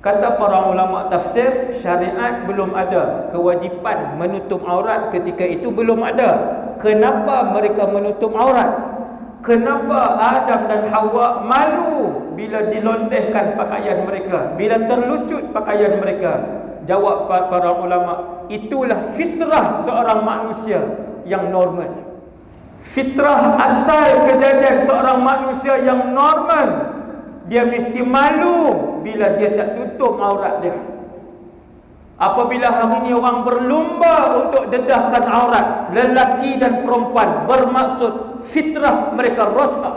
Kata para ulama tafsir, syariat belum ada, kewajipan menutup aurat ketika itu belum ada. Kenapa mereka menutup aurat? Kenapa Adam dan Hawa malu bila dilondehkan pakaian mereka, bila terlucut pakaian mereka? Jawab para ulama, itulah fitrah seorang manusia yang normal. Fitrah asal kejadian seorang manusia yang normal, dia mesti malu bila dia tak tutup aurat dia. Apabila hari ini orang berlumba untuk dedahkan aurat, lelaki dan perempuan, bermaksud fitrah mereka rosak.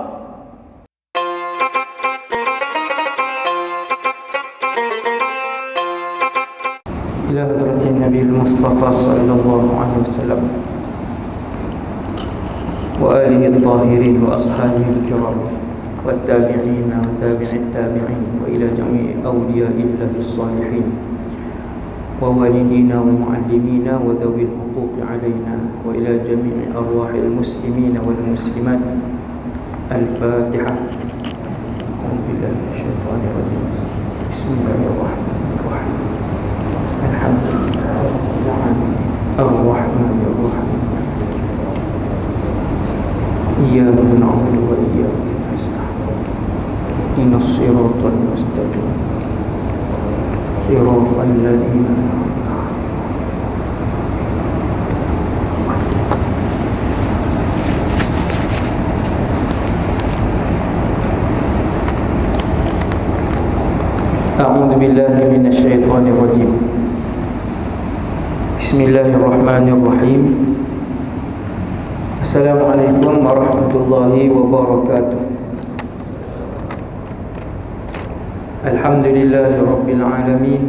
Ila hadratin Nabi Mustafa sallallahu alaihi wasallam wa alihi al-tahirin wa ashabihi al-kiram والتابعين وتابع التابعين وإلى جميع أولياء الله الصالحين ووالدينا ومعلمينا وذوي الحقوق علينا وإلى جميع أرواح المسلمين والمسلمات. الفاتحة. أعوذ بالله من الشيطان الرجيم. بسم الله الرحمن الرحيم. الحمد لله رب العالمين الرحمن الرحيم إياك نعبد وإياك نستعين إن الصراط المستقيم صراط الذين أنعمت عليهم. أعوذ بالله من الشيطان الرجيم. بسم الله الرحمن الرحيم. السلام عليكم ورحمة الله وبركاته. الحمد لله رب العالمين،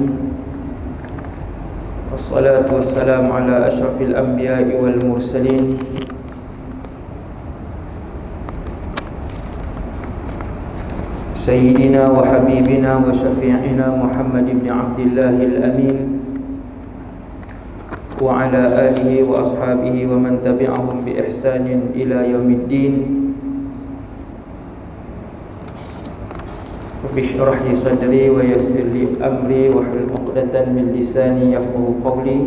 والصلاة والسلام على أشرف الأنبياء والمرسلين سيدنا وحبيبنا وشفيعنا محمد بن عبد الله الأمين وعلى آله وأصحابه ومن تبعهم بإحسان إلى يوم الدين. رب اشرح لي صدري ويسر لي أمري واحلل عقدة من لساني يفقهوا قولي.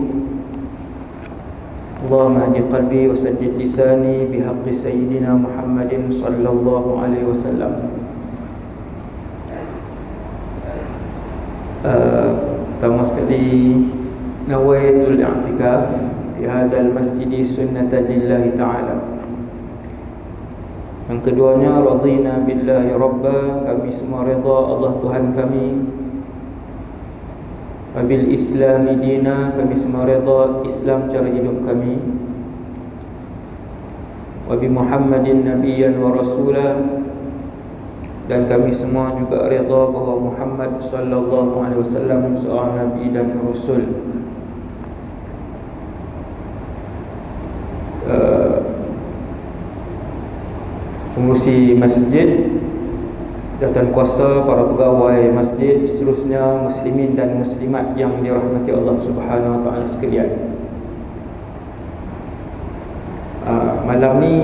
اللهم اهد قلبي وسدد لساني بحق سيدنا محمد صلى الله عليه وسلم. Pertama sekali, nawaitul i'tikaf fi hadzal masjid sunnatan lillahi ta'ala. Yang keduanya, radina billahi rabba, kami semua redha Allah Tuhan kami. Wabil islami dina, kami semua redha Islam cara hidup kami. Wabi Muhammadin nabiyyan wa rasulah, dan kami semua juga redha bahawa Muhammad sallallahu alaihi wasallam seorang nabi dan rasul. Pengurusi masjid, jawatan kuasa, para pegawai masjid, seterusnya muslimin dan muslimat yang dirahmati Allah Subhanahu wa taala sekalian. Malam ni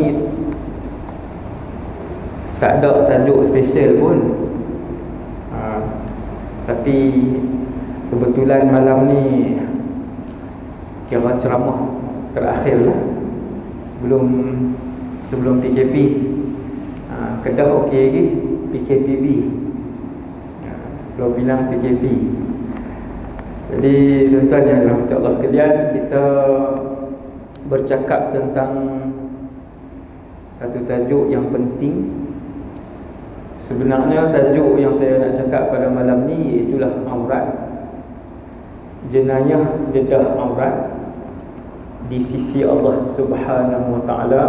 tak ada tajuk special pun, tapi kebetulan malam ni kira ceramah terakhir lah sebelum PKP. Kedah okey lagi, PKPB kalau bilang PKP. Jadi tuan-tuan yang dirahmati Allah sekalian, kita bercakap tentang satu tajuk yang penting. Sebenarnya tajuk yang saya nak cakap pada malam ni itulah aurat, jenayah dedah aurat di sisi Allah Subhanahu wa taala.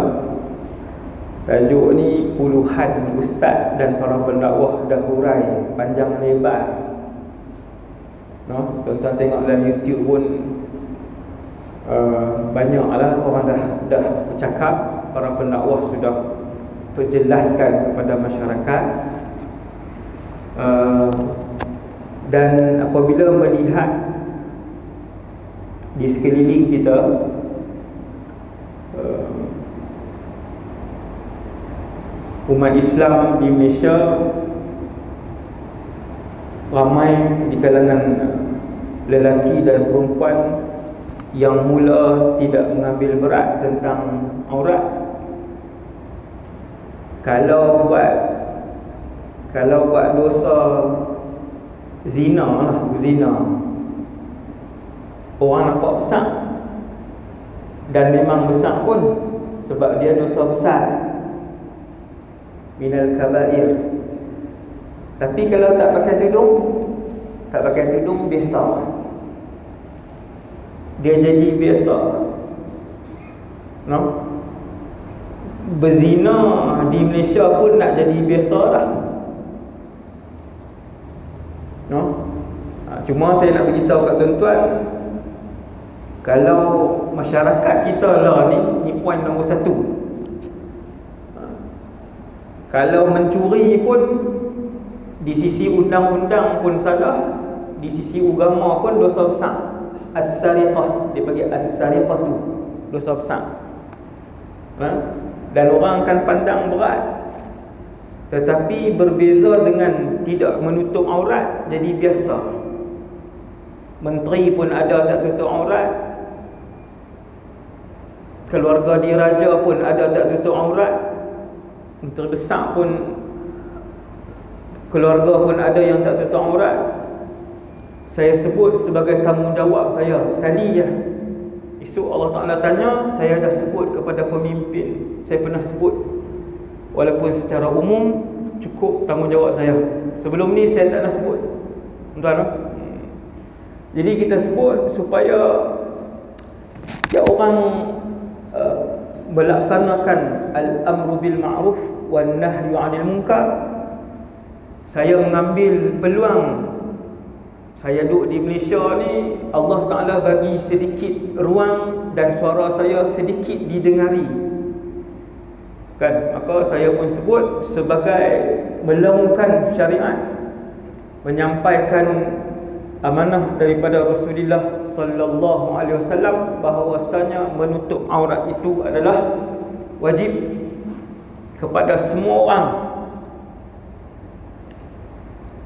Tajuk ni puluhan ustaz dan para pendakwah dah hurai panjang lebar. Tuan-tuan tengok dalam YouTube pun banyaklah orang dah bercakap, para pendakwah sudah perjelaskan kepada masyarakat. Dan apabila melihat di sekeliling kita, umat Islam di Malaysia ramai di kalangan lelaki dan perempuan yang mula tidak mengambil berat tentang aurat. Kalau buat dosa zina lah, zina, orang nampak besar, dan memang besar pun, sebab dia dosa besar, minal kabair. Tapi kalau tak pakai tudung biasa, dia jadi biasa, no? Berzina di Malaysia pun nak jadi biasa dah, no? Cuma saya nak beritahu kat tuan-tuan, kalau masyarakat kita lah ni poin nombor 1. Kalau mencuri pun di sisi undang-undang pun salah, di sisi agama pun dosa besar. As-sariqah, dia panggil as-sariqatu, dosa besar. Dan orang akan pandang berat. Tetapi berbeza dengan tidak menutup aurat, jadi biasa. Menteri pun ada tak tutup aurat, keluarga diraja pun ada tak tutup aurat, menteri besar pun, keluarga pun ada yang tak tutup aurat. Saya sebut sebagai tanggungjawab saya sekali je. Esok Allah Ta'ala tanya, saya dah sebut kepada pemimpin, saya pernah sebut, walaupun secara umum cukup tanggungjawab saya. Sebelum ni saya tak nak sebut, tuan-tuan. Jadi kita sebut supaya orang melaksanakan al-amru bil ma'ruf wan nahyu 'anil munkar. Saya mengambil peluang, saya duduk di Malaysia ni, Allah Ta'ala bagi sedikit ruang dan suara saya sedikit didengari, kan? Maka saya pun sebut sebagai melaungkan syariat, menyampaikan amanah daripada Rasulullah sallallahu alaihi wasallam bahawasanya menutup aurat itu adalah wajib kepada semua orang.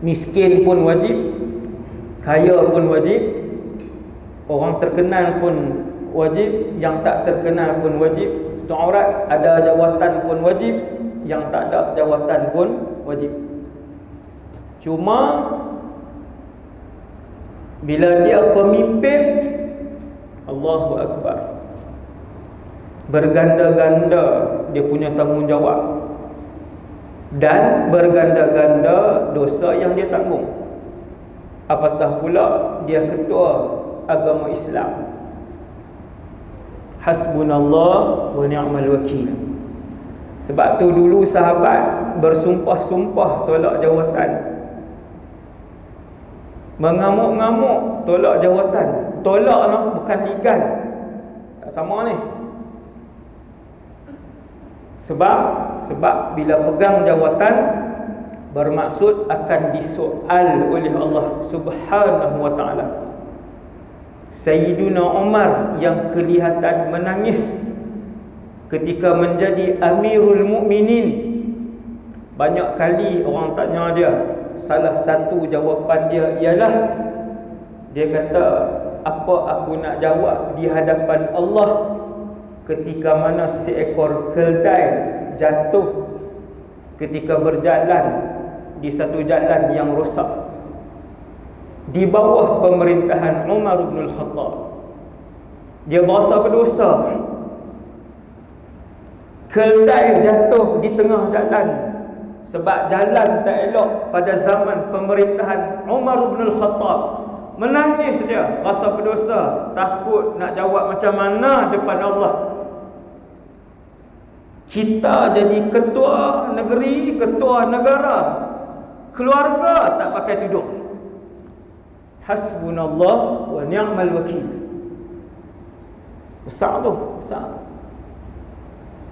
Miskin pun wajib, kaya pun wajib, orang terkenal pun wajib, yang tak terkenal pun wajib tutup aurat, ada jawatan pun wajib, yang tak ada jawatan pun wajib. Cuma bila dia pemimpin, Allahu Akbar, berganda-ganda dia punya tanggungjawab, dan berganda-ganda dosa yang dia tanggung. Apatah pula dia ketua agama Islam. Hasbunallah wa ni'mal wakil. Sebab tu dulu sahabat bersumpah-sumpah tolak jawatan, mengamuk-ngamuk tolak jawatan. Tolak noh, bukan digan, tak sama ni. Sebab bila pegang jawatan, bermaksud akan disoal oleh Allah Subhanahu wa ta'ala. Sayyiduna Umar yang kelihatan menangis ketika menjadi Amirul Mukminin, banyak kali orang tanya dia, salah satu jawapan dia ialah, dia kata, apa aku nak jawab di hadapan Allah ketika mana seekor keldai jatuh ketika berjalan di satu jalan yang rosak di bawah pemerintahan Umar bin Al-Khattab. Dia berasa berdosa. Keldai jatuh di tengah jalan sebab jalan tak elok pada zaman pemerintahan Umar bin Al-Khattab. Menangis dia, rasa berdosa, takut nak jawab macam mana depan Allah. Kita jadi ketua negeri, ketua negara, keluarga tak pakai tudung. Hasbunallah wa ni'mal wakil. Besar tu, besar,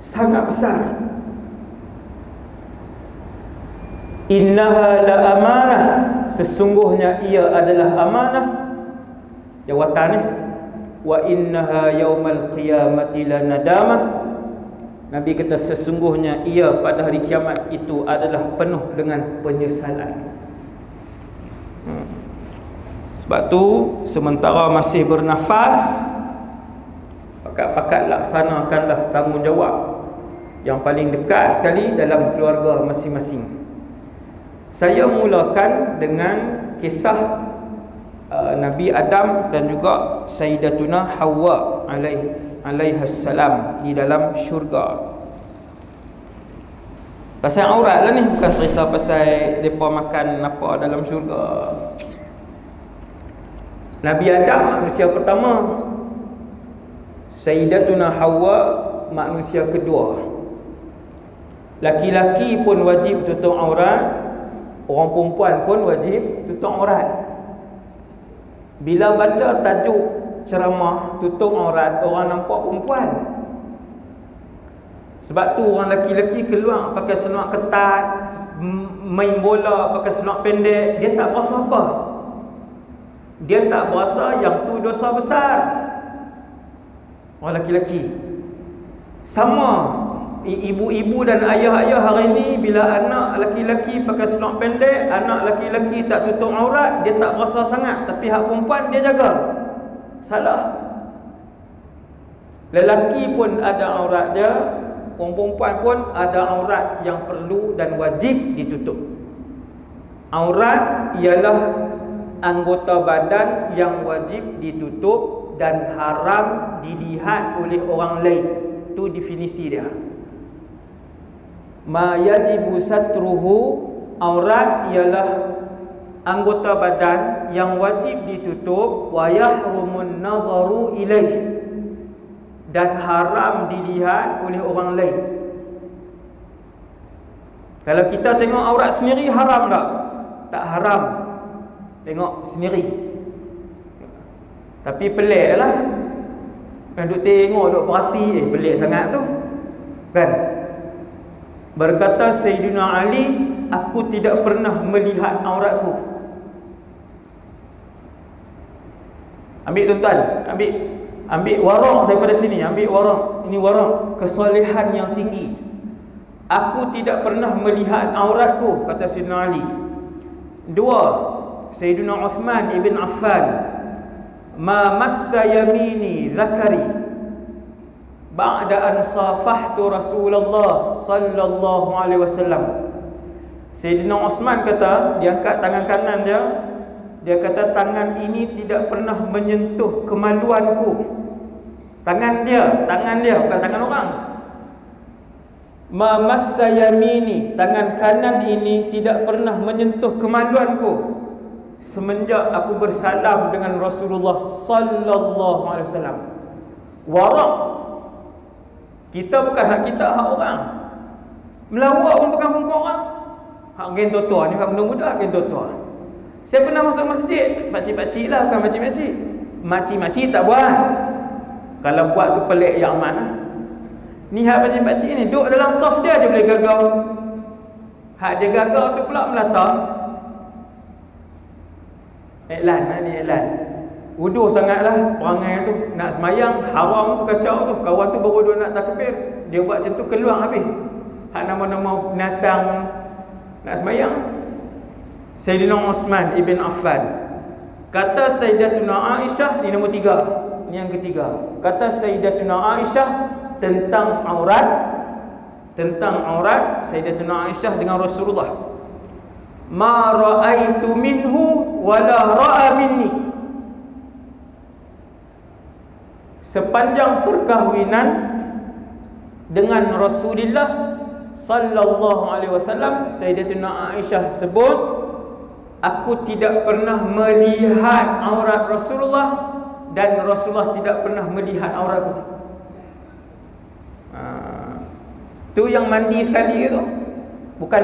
sangat besar. Innaha la amanah, sesungguhnya ia adalah amanah, jawatan ni. Wa innaha yaumal qiyamati la nadamah. Nabi kata sesungguhnya ia pada hari kiamat itu adalah penuh dengan penyesalan. Sebab tu sementara masih bernafas, pakat-pakat laksanakanlah tanggungjawab yang paling dekat sekali dalam keluarga masing-masing. Saya mulakan dengan kisah Nabi Adam dan juga Sayyidatuna Hawa alaihassalam di dalam syurga. Pasal aurat lah ni, bukan cerita pasal mereka makan apa dalam syurga. Nabi Adam manusia pertama, Sayyidatuna Hawa manusia kedua. Laki-laki pun wajib tutup aurat, orang perempuan pun wajib tutup aurat. Bila baca tajuk ceramah tutup aurat, orang nampak perempuan. Sebab tu orang laki-laki keluar pakai seluar ketat, main bola pakai seluar pendek, dia tak berasa apa. Dia tak berasa yang tu dosa besar. Orang laki-laki sama, ibu-ibu dan ayah-ayah hari ni, bila anak laki-laki pakai seluar pendek, anak laki-laki tak tutup aurat, dia tak berasa sangat. Tapi hak perempuan dia jaga. Salah. Lelaki pun ada aurat dia, perempuan pun ada aurat yang perlu dan wajib ditutup. Aurat ialah anggota badan yang wajib ditutup dan haram dilihat oleh orang lain. Itu definisi dia. Ma yajibu satruhu, aurat ialah anggota badan yang wajib ditutup, wa yahrumun nazaru ilaih, dan haram dilihat oleh orang lain. Kalau kita tengok aurat sendiri haram tak? Tak haram tengok sendiri. Tapi pelik lah kan, duk tengok, duk perhati, pelik sangat tu kan. Berkata Sayyidina Ali, aku tidak pernah melihat auratku. Ambil tuan-tuan, ambil warak daripada sini, ambil warak. Ini warak kesolehan yang tinggi. Aku tidak pernah melihat auratku, kata Sayyidina Ali. Dua, Sayyidina Uthman ibn Affan, ma massa yamini zakari ba'da an safahtu Rasulullah sallallahu alaihi wasallam. Sayyidina Uthman kata, dia angkat tangan kanan dia kata, tangan ini tidak pernah menyentuh kemaluanku. Tangan dia, bukan tangan orang. Ma massa yamini, tangan kanan ini tidak pernah menyentuh kemaluanku semenjak aku bersalam dengan Rasulullah sallallahu alaihi wasallam. Warak. Kita bukan hak kita, hak orang. Melawak pun bukan muka orang. Hak gen tua ni, hak muda-muda, hak gen tua. Saya pernah masuk masjid, pakcik-pakcik lah, bukan makcik-makcik. Makcik-makcik tak buat. Kalau buat tu pelik yang mana. Ni hak pakcik-pakcik ni duduk dalam saf dia je boleh gagau. Hak dia gagau tu pula melata. Iklan lah ni, iklan. Wuduh sangatlah perangai tu. Nak semayang, haram tu, kacau tu. Kawan tu baru duduk nak takbir, dia buat macam tu, keluar habis. Hak nama-nama binatang nak semayang. Sayyidina Uthman ibn Affan. Kata Sayyidatuna Aisyah, ini nombor 3. Ini yang ketiga. Kata Sayyidatuna Aisyah tentang aurat. Tentang aurat Sayyidatuna Aisyah dengan Rasulullah. Ma ra'aitu minhu wala ra'a minni. Sepanjang perkahwinan dengan Rasulullah sallallahu alaihi wasallam, Sayyidatuna Aisyah sebut, aku tidak pernah melihat aurat Rasulullah dan Rasulullah tidak pernah melihat auratku. Tu yang mandi sekali tu. Bukan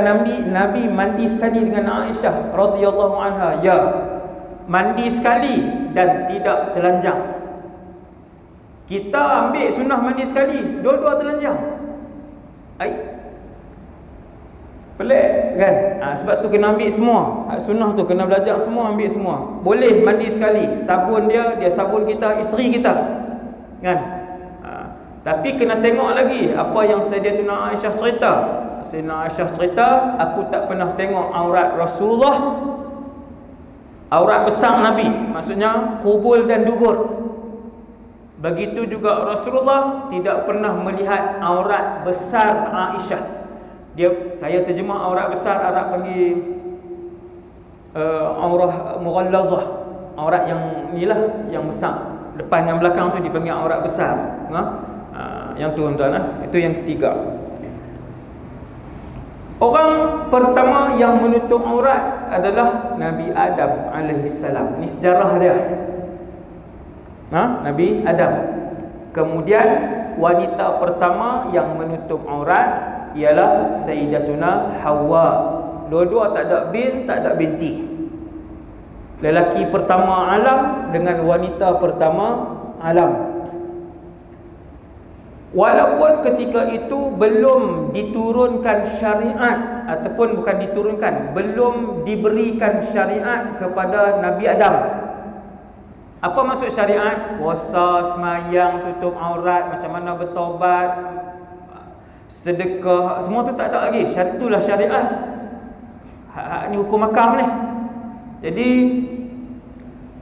Nabi mandi sekali dengan Aisyah radhiyallahu anha. Ya, mandi sekali dan tidak telanjang. Kita ambil sunnah mandi sekali, dua-dua telanjang. Pelik kan? Sebab tu kena ambil semua. Sunnah tu kena belajar semua, ambil semua. Boleh mandi sekali. Sabun dia sabun kita, isteri kita. Kan? Tapi kena tengok lagi apa yang Sayyidatuna Aisyah cerita. Sayyidatuna Aisyah cerita, aku tak pernah tengok aurat Rasulullah aurat besar Nabi, maksudnya kubul dan dubur. Begitu juga Rasulullah tidak pernah melihat aurat besar Aisyah. Saya terjemah aurat besar, Arab panggil aurah mughallazah, aurat yang inilah yang besar. Depan dan belakang tu dipanggil aurat besar. Yang tu tuan-tuan, itu yang ketiga. Orang pertama yang menutup aurat adalah Nabi Adam alaihissalam. Ini sejarah dia. Nabi Adam. Kemudian wanita pertama yang menutup aurat ialah Sayyidatuna Hawa. Dua-dua tak ada bin, tak ada binti. Lelaki pertama alam dengan wanita pertama alam. Walaupun ketika itu belum diturunkan syariat, ataupun bukan diturunkan, belum diberikan syariat kepada Nabi Adam. Apa maksud syariat? Puasa, semayang, tutup aurat, macam mana bertaubat, sedekah, semua tu tak ada lagi. Itulah syariat. Ni hukum makam ni. Jadi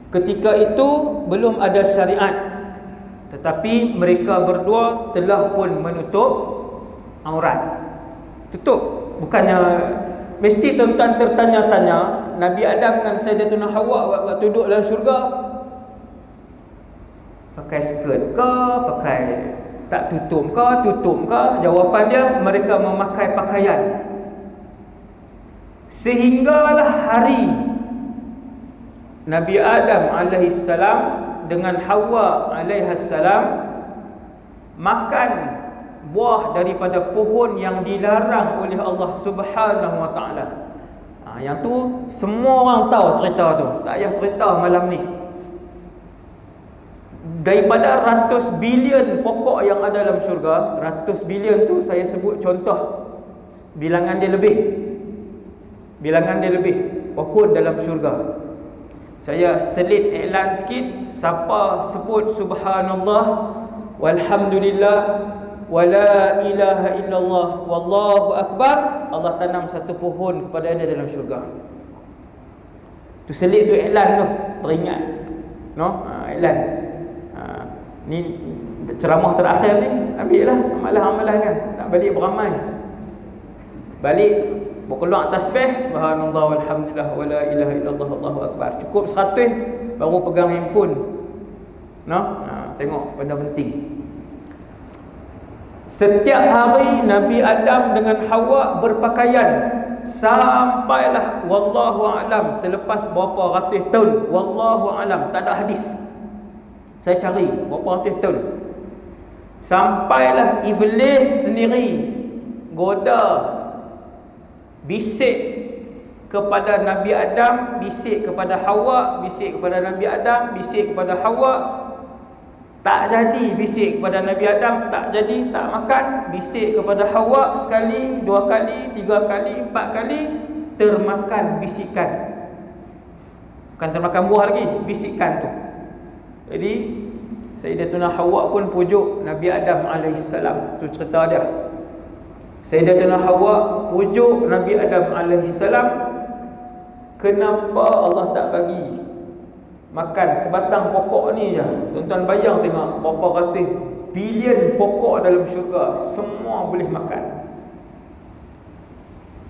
ketika itu belum ada syariat, tetapi mereka berdua telah pun menutup aurat. Tutup. Bukannya mesti tuan-tuan tertanya-tanya, Nabi Adam dengan Sayyidatuna Hawa waktu duduk dalam syurga pakai skirt ke, pakai tak tutup ke, tutup ke? Jawapan dia, mereka memakai pakaian. Sehinggalah hari Nabi Adam alaihissalam dengan Hawa alaihissalam makan buah daripada pohon yang dilarang oleh Allah Subhanahu wa taala. Yang tu semua orang tahu cerita tu. Tak payah cerita malam ni. Daripada ratus bilion pokok yang ada dalam syurga, ratus bilion tu saya sebut contoh, bilangan dia lebih. Bilangan dia lebih pohon dalam syurga. Saya selit iklan sikit, siapa sebut subhanallah walhamdulillah wala ilaha illallah wallahu akbar, Allah tanam satu pohon kepada dia dalam syurga. Tu selit tu iklan tu, teringat. Iklan. Ni ceramah terakhir ni, ambil lah amalan-amalan kan. Tak balik beramai. Balik berkeluar tasbih subhanallah walhamdulillah wala ilaha illallah wallahu akbar. Cukup 100 baru pegang handphone. Tengok benda penting. Setiap hari Nabi Adam dengan Hawa berpakaian sampailah wallahu alam, selepas berapa ratus tahun, wallahu alam, tak ada hadis. Saya cari berapa ratus tahun. Sampailah iblis sendiri goda, bisik kepada Nabi Adam, bisik kepada Hawa, bisik kepada Nabi Adam, bisik kepada Hawa. Tak jadi bisik kepada Nabi Adam, tak jadi, tak makan. Bisik kepada Hawa sekali, 2 kali, 3 kali, 4 kali, termakan bisikan. Bukan termakan buah lagi, bisikan tu. Jadi Sayyidatuna Hawa pun pujuk Nabi Adam alaihissalam. Tu cerita dia. Sayyidatuna Hawa pujuk Nabi Adam alaihissalam, kenapa Allah tak bagi makan sebatang pokok ni je. Tuan-tuan bayang tengok berapa ratus bilion pokok dalam syurga, semua boleh makan.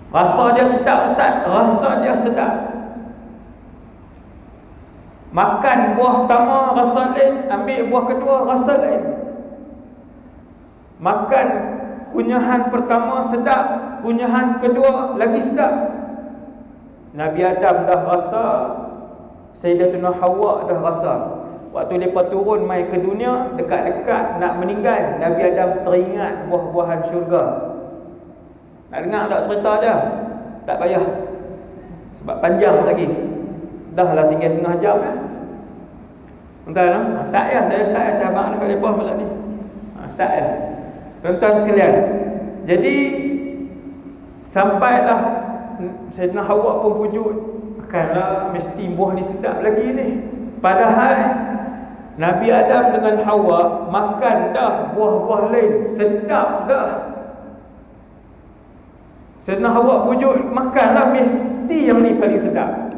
Rasa dia sedap ustaz, rasa dia sedap. Makan buah pertama rasa lain, ambil buah kedua rasa lain. Makan kunyahan pertama sedap, kunyahan kedua lagi sedap. Nabi Adam dah rasa, Sayyidatuna Hawa dah rasa. Waktu mereka turun mai ke dunia, dekat-dekat nak meninggal, Nabi Adam teringat buah-buahan syurga. Nak dengar tak cerita dia? Tak payah, sebab panjang lagi. Dah lah tinggal setengah jam dah. Tuan-tuan, saya abang dah lepas malam ni. Saya tuan-tuan sekalian. Jadi sampailah Sayyidina Hawa pun pujuk, makanlah, mesti buah ni sedap lagi ni. Padahal Nabi Adam dengan Hawa makan dah buah-buah lain, sedap dah. Sayyidina Hawa pujuk, makanlah, mesti yang ni paling sedap.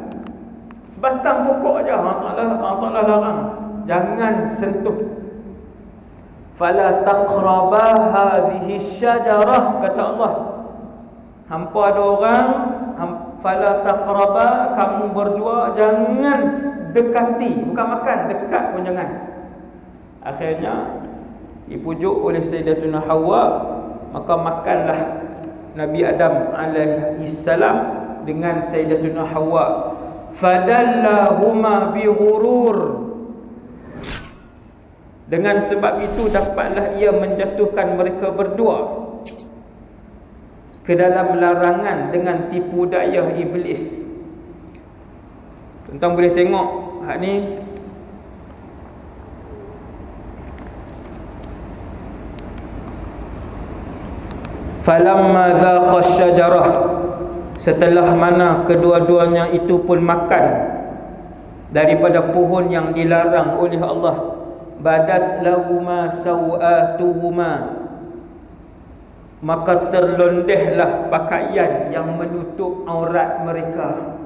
Sebatang pokok aja Allah Ta'ala larang, jangan sentuh. Fala taqraba hadhihi syajarah, kata Allah. Hampa ada orang, fala taqraba, kamu berdua jangan dekati, bukan makan, dekat pun jangan. Akhirnya dipujuk oleh Sayyidatuna Hawa, maka makanlah Nabi Adam alaihi salam dengan Sayyidatuna Hawa. Fadallahuma bighurur, dengan sebab itu dapatlah ia menjatuhkan mereka berdua ke dalam larangan dengan tipu daya iblis. Tuan-tuan boleh tengok hak ni. Falamma dhaqa syajarah, setelah mana kedua-duanya itu pun makan daripada pohon yang dilarang oleh Allah, badat lahuma sawatuhuma, maka terlondehlah pakaian yang menutup aurat mereka.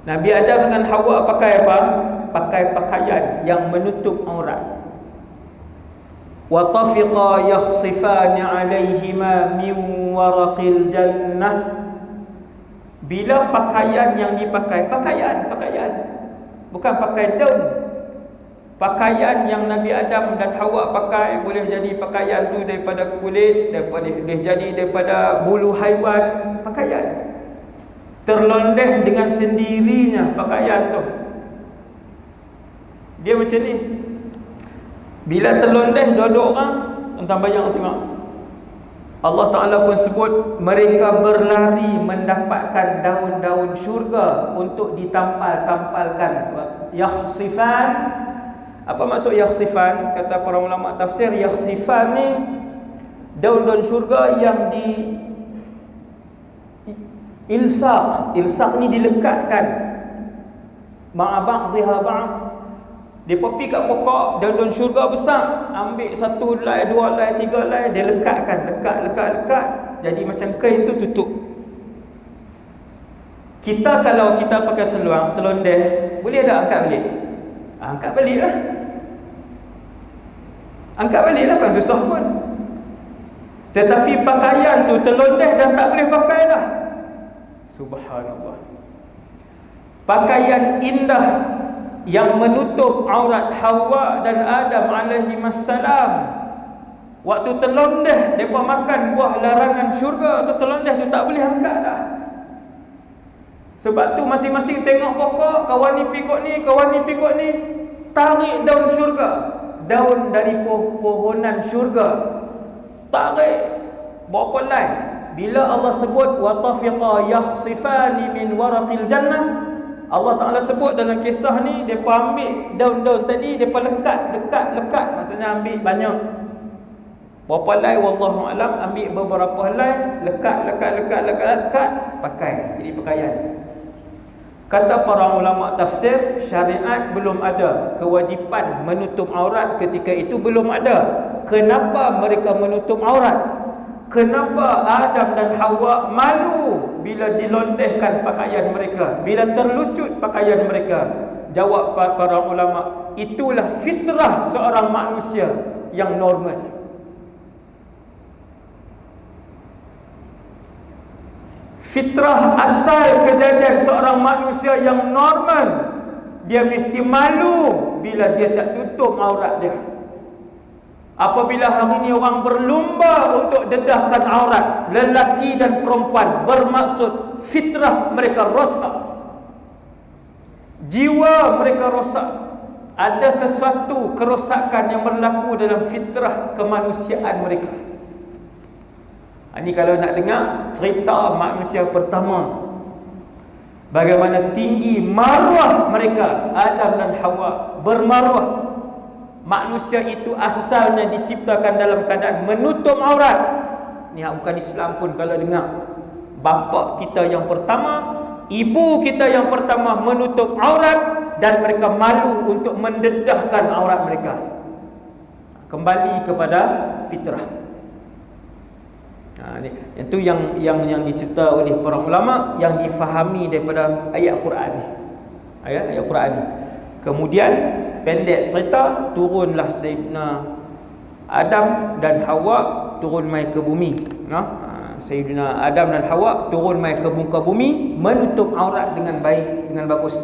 Nabi Adam dengan Hawa pakai apa? Pakai pakaian yang menutup aurat. Wa tafiqa yakhsifani alaihima min waraqil jannah. Bila pakaian yang dipakai, pakaian bukan pakai daun. Pakaian yang Nabi Adam dan Hawa pakai, boleh jadi pakaian tu daripada kulit, boleh jadi daripada bulu haiwan, pakaian. Terlondeh dengan sendirinya pakaian tu. Dia macam ni. Bila terlondeh dua-dua orang, entah bayang tengok. Allah Ta'ala pun sebut mereka berlari mendapatkan daun-daun syurga untuk ditampal-tampalkan. Yakhsifan. Apa maksud yakhsifan? Kata para ulama tafsir, yakhsifan ni daun-daun syurga yang di ilsaq. Ilsaq ni dilekatkan. Ma'a ba'dhiha ba'd. Dia pergi kat pokok daun-daun syurga besar, ambil satu helai, dua helai, tiga helai, dia lekatkan, lekat. Jadi macam kain tu tutup. Kita kalau kita pakai seluar terlondeh, boleh tak angkat balik? Angkat balik lah. Angkat balik lah, bukan susah pun. Tetapi pakaian tu terlondeh dan tak boleh pakai dah. Subhanallah. Pakaian indah yang menutup aurat Hawa dan Adam alaihi wassalam, waktu terlondeh mereka makan buah larangan syurga tu, terlondeh tu tak boleh angkat dah. Sebab tu masing-masing tengok pokok, kawan ni pikuk ni, kawan ni pikuk ni, tarik daun syurga, daun dari pohonan syurga, tarik berapa helai. Bila Allah sebut wa tafiqa yakhsifani min waraqil jannah, Allah Ta'ala sebut dalam kisah ni, mereka ambil daun-daun tadi, mereka lekat, maksudnya ambil banyak. Berapa helai wallahu alam, ambil beberapa helai, lekat, pakai, jadi pakaian. Kata para ulama tafsir, syariat belum ada kewajipan menutup aurat ketika itu, belum ada. Kenapa mereka menutup aurat? Kenapa Adam dan Hawa malu bila dilondehkan pakaian mereka, bila terlucut pakaian mereka? Jawab para ulama, itulah fitrah seorang manusia yang normal. Fitrah asal kejadian seorang manusia yang normal, dia mesti malu bila dia tak tutup aurat dia. Apabila hari ini orang berlumba untuk dedahkan aurat lelaki dan perempuan, bermaksud fitrah mereka rosak, jiwa mereka rosak. Ada sesuatu kerosakan yang berlaku dalam fitrah kemanusiaan mereka. Ini kalau nak dengar cerita manusia pertama, bagaimana tinggi maruah mereka, Adam dan Hawa bermaruah. Manusia itu asalnya diciptakan dalam keadaan menutup aurat. Ni bukan Islam pun kalau dengar. Bapa kita yang pertama, ibu kita yang pertama menutup aurat, dan mereka malu untuk mendedahkan aurat mereka. Kembali kepada fitrah. Yang tu yang dicerita oleh para ulama, yang difahami daripada ayat Quran ni. Ayat Quran ni. Kemudian pendek cerita, turunlah Sayyidina Adam dan Hawa turun mai ke bumi. Sayyidina Adam dan Hawa turun mai ke muka bumi, menutup aurat dengan baik, dengan bagus.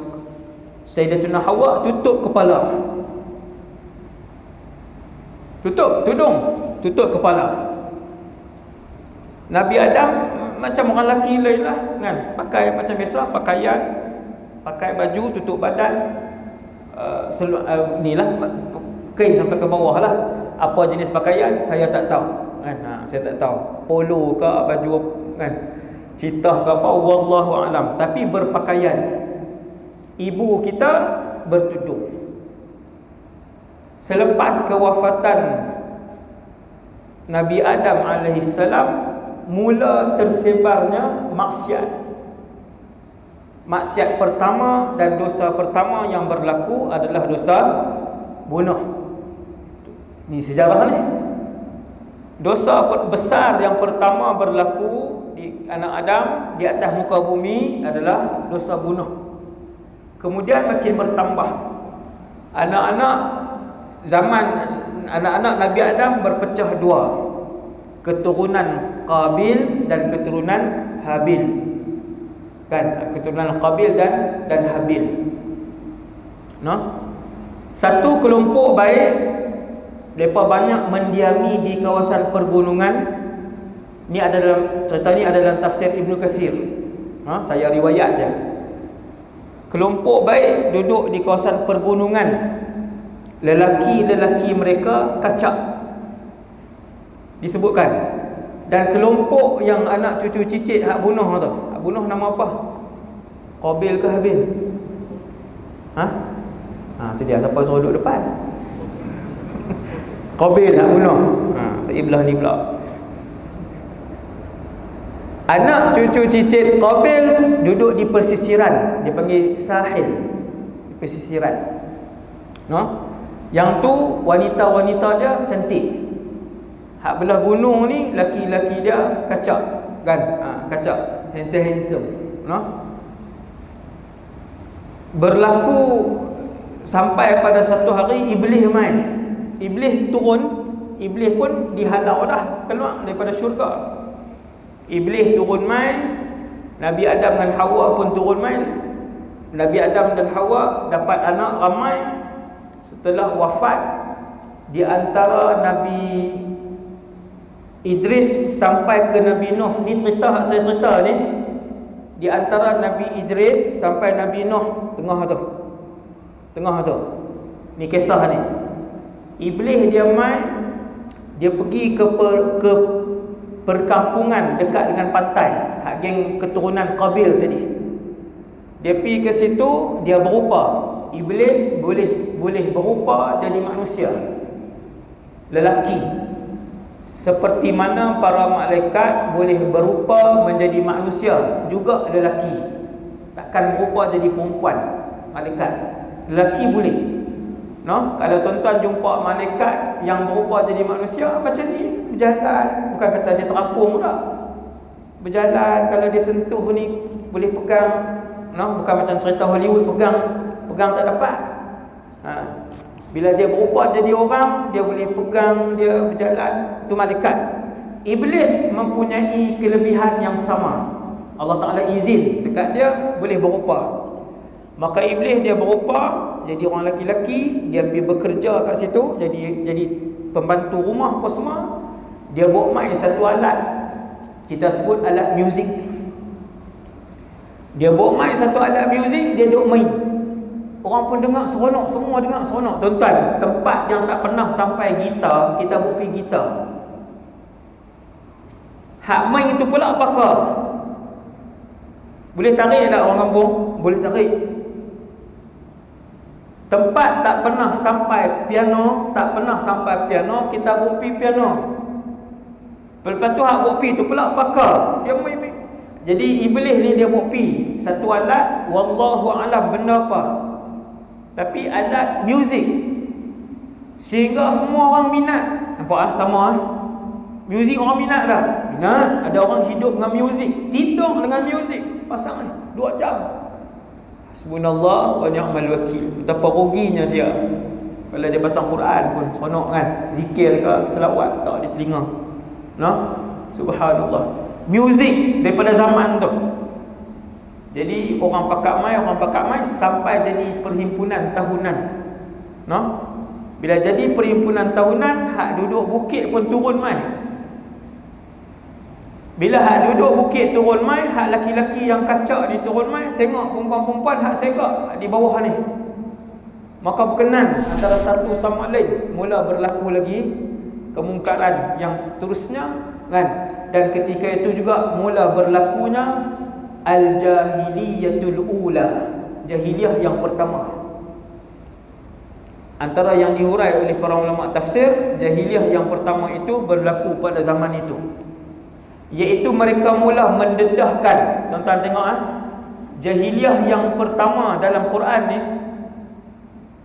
Sayyidatuna Hawa tutup kepala, tutup tudung, tutup kepala. Nabi Adam macam orang lelaki lain lah kan, pakai macam biasa, pakaian, pakai baju tutup badan, inilah kain sampai ke bawah lah. Apa jenis pakaian saya tak tahu kan, saya tak tahu, polo ke baju kan, citah ke apa, wallahu alam. Tapi berpakaian. Ibu kita bertudung. Selepas kewafatan Nabi Adam alaihissalam, mula tersebarnya maksiat. Maksiat pertama dan dosa pertama yang berlaku adalah dosa bunuh. Ni sejarah ni. Dosa besar yang pertama berlaku di anak Adam di atas muka bumi adalah dosa bunuh. Kemudian makin bertambah. Anak-anak Nabi Adam berpecah dua. Keturunan Qabil dan keturunan Habil. Kan, keturunan Qabil dan Habil. Satu kelompok baik, mereka banyak mendiami di kawasan pergunungan. Ni ada dalam cerita ni, ada dalam tafsir Ibnu Katsir. Saya riwayat dia. Kelompok baik duduk di kawasan pergunungan. Lelaki-lelaki mereka kacak, disebutkan. Dan kelompok yang anak cucu cicit hak bunuh tu, hak bunuh nama apa? Qabil ke Habil? Tu dia, siapa suruh duduk depan? Qabil hak bunuh. Sebelah ni pula. Anak cucu cicit Qabil duduk di persisiran, dia panggil sahil, di persisiran. Yang tu wanita-wanita dia cantik. Hak belah gunung ni laki-laki dia kacak kan, kacak, handsome. Berlaku sampai pada satu hari Iblis main. Iblis turun, Iblis pun dihalau dah keluar daripada syurga. Iblis turun main, Nabi Adam dan Hawa pun turun main. Nabi Adam dan Hawa dapat anak ramai. Setelah wafat, di antara Nabi Idris sampai ke Nabi Nuh, ni cerita saya cerita ni, di antara Nabi Idris sampai Nabi Nuh, tengah tu ni kisah ni. Iblis dia main, dia pergi ke perkampungan dekat dengan pantai, hak geng keturunan Qabil tadi. Dia pergi ke situ, dia berupa. Iblis boleh berupa jadi manusia, lelaki. Seperti mana para malaikat boleh berupa menjadi manusia, juga lelaki. Takkan berupa jadi perempuan, malaikat. Lelaki boleh. Kalau tuan-tuan jumpa malaikat yang berupa jadi manusia macam ni, berjalan, bukan kata dia terapung tak. Berjalan, kalau dia sentuh ni boleh pegang. Bukan macam cerita Hollywood, pegang tak dapat. Bila dia berupa jadi orang, dia boleh pegang, dia berjalan. Itu malaikat. Iblis mempunyai kelebihan yang sama. Allah Ta'ala izin dekat dia boleh berupa. Maka Iblis dia berupa jadi orang lelaki-lelaki, dia pergi bekerja kat situ, jadi pembantu rumah apa semua. Dia buat main satu alat, kita sebut alat muzik. Dia buat main satu alat muzik, dia duk main. Orang pun dengar seronok, semua dengar seronok. Tuan-tuan, tempat yang tak pernah sampai gitar, kita buat pergi gitar. Hak main itu pula pakar. Boleh tarik tak orang kampung? Boleh tarik. Tempat tak pernah sampai piano, kita buat pergi piano. Lepas tu hak buat pergi tu pula pakar. Dia main. Jadi Iblis ni dia buat pergi satu alat, wallahu alam benda apa, tapi alat muzik, sehingga semua orang minat. Nampak sama muzik orang minat dah. Ada orang hidup dengan muzik, tidur dengan muzik, pasang 2 jam. Hasbunallah wa ni'mal wakil. Betapa ruginya dia. Kalau dia pasang Quran pun seronok kan, zikir ke selawat tak di telinga. Subhanallah. Muzik daripada zaman tu. Jadi orang pakat mai sampai jadi perhimpunan tahunan. Bila jadi perhimpunan tahunan, hak duduk bukit pun turun mai. Bila hak duduk bukit turun mai, hak laki-laki yang kacak ni turun mai, tengok perempuan-perempuan hak segak di bawah ni. Maka berkenan antara satu sama lain, mula berlaku lagi kemungkaran yang seterusnya kan. Dan ketika itu juga mula berlakunya al-jahiliyatul ula, jahiliyah yang pertama. Antara yang dihurai oleh para ulama tafsir, jahiliyah yang pertama itu berlaku pada zaman itu, iaitu mereka mula mendedahkan. Tuan-tuan tengok jahiliyah yang pertama dalam Quran ni,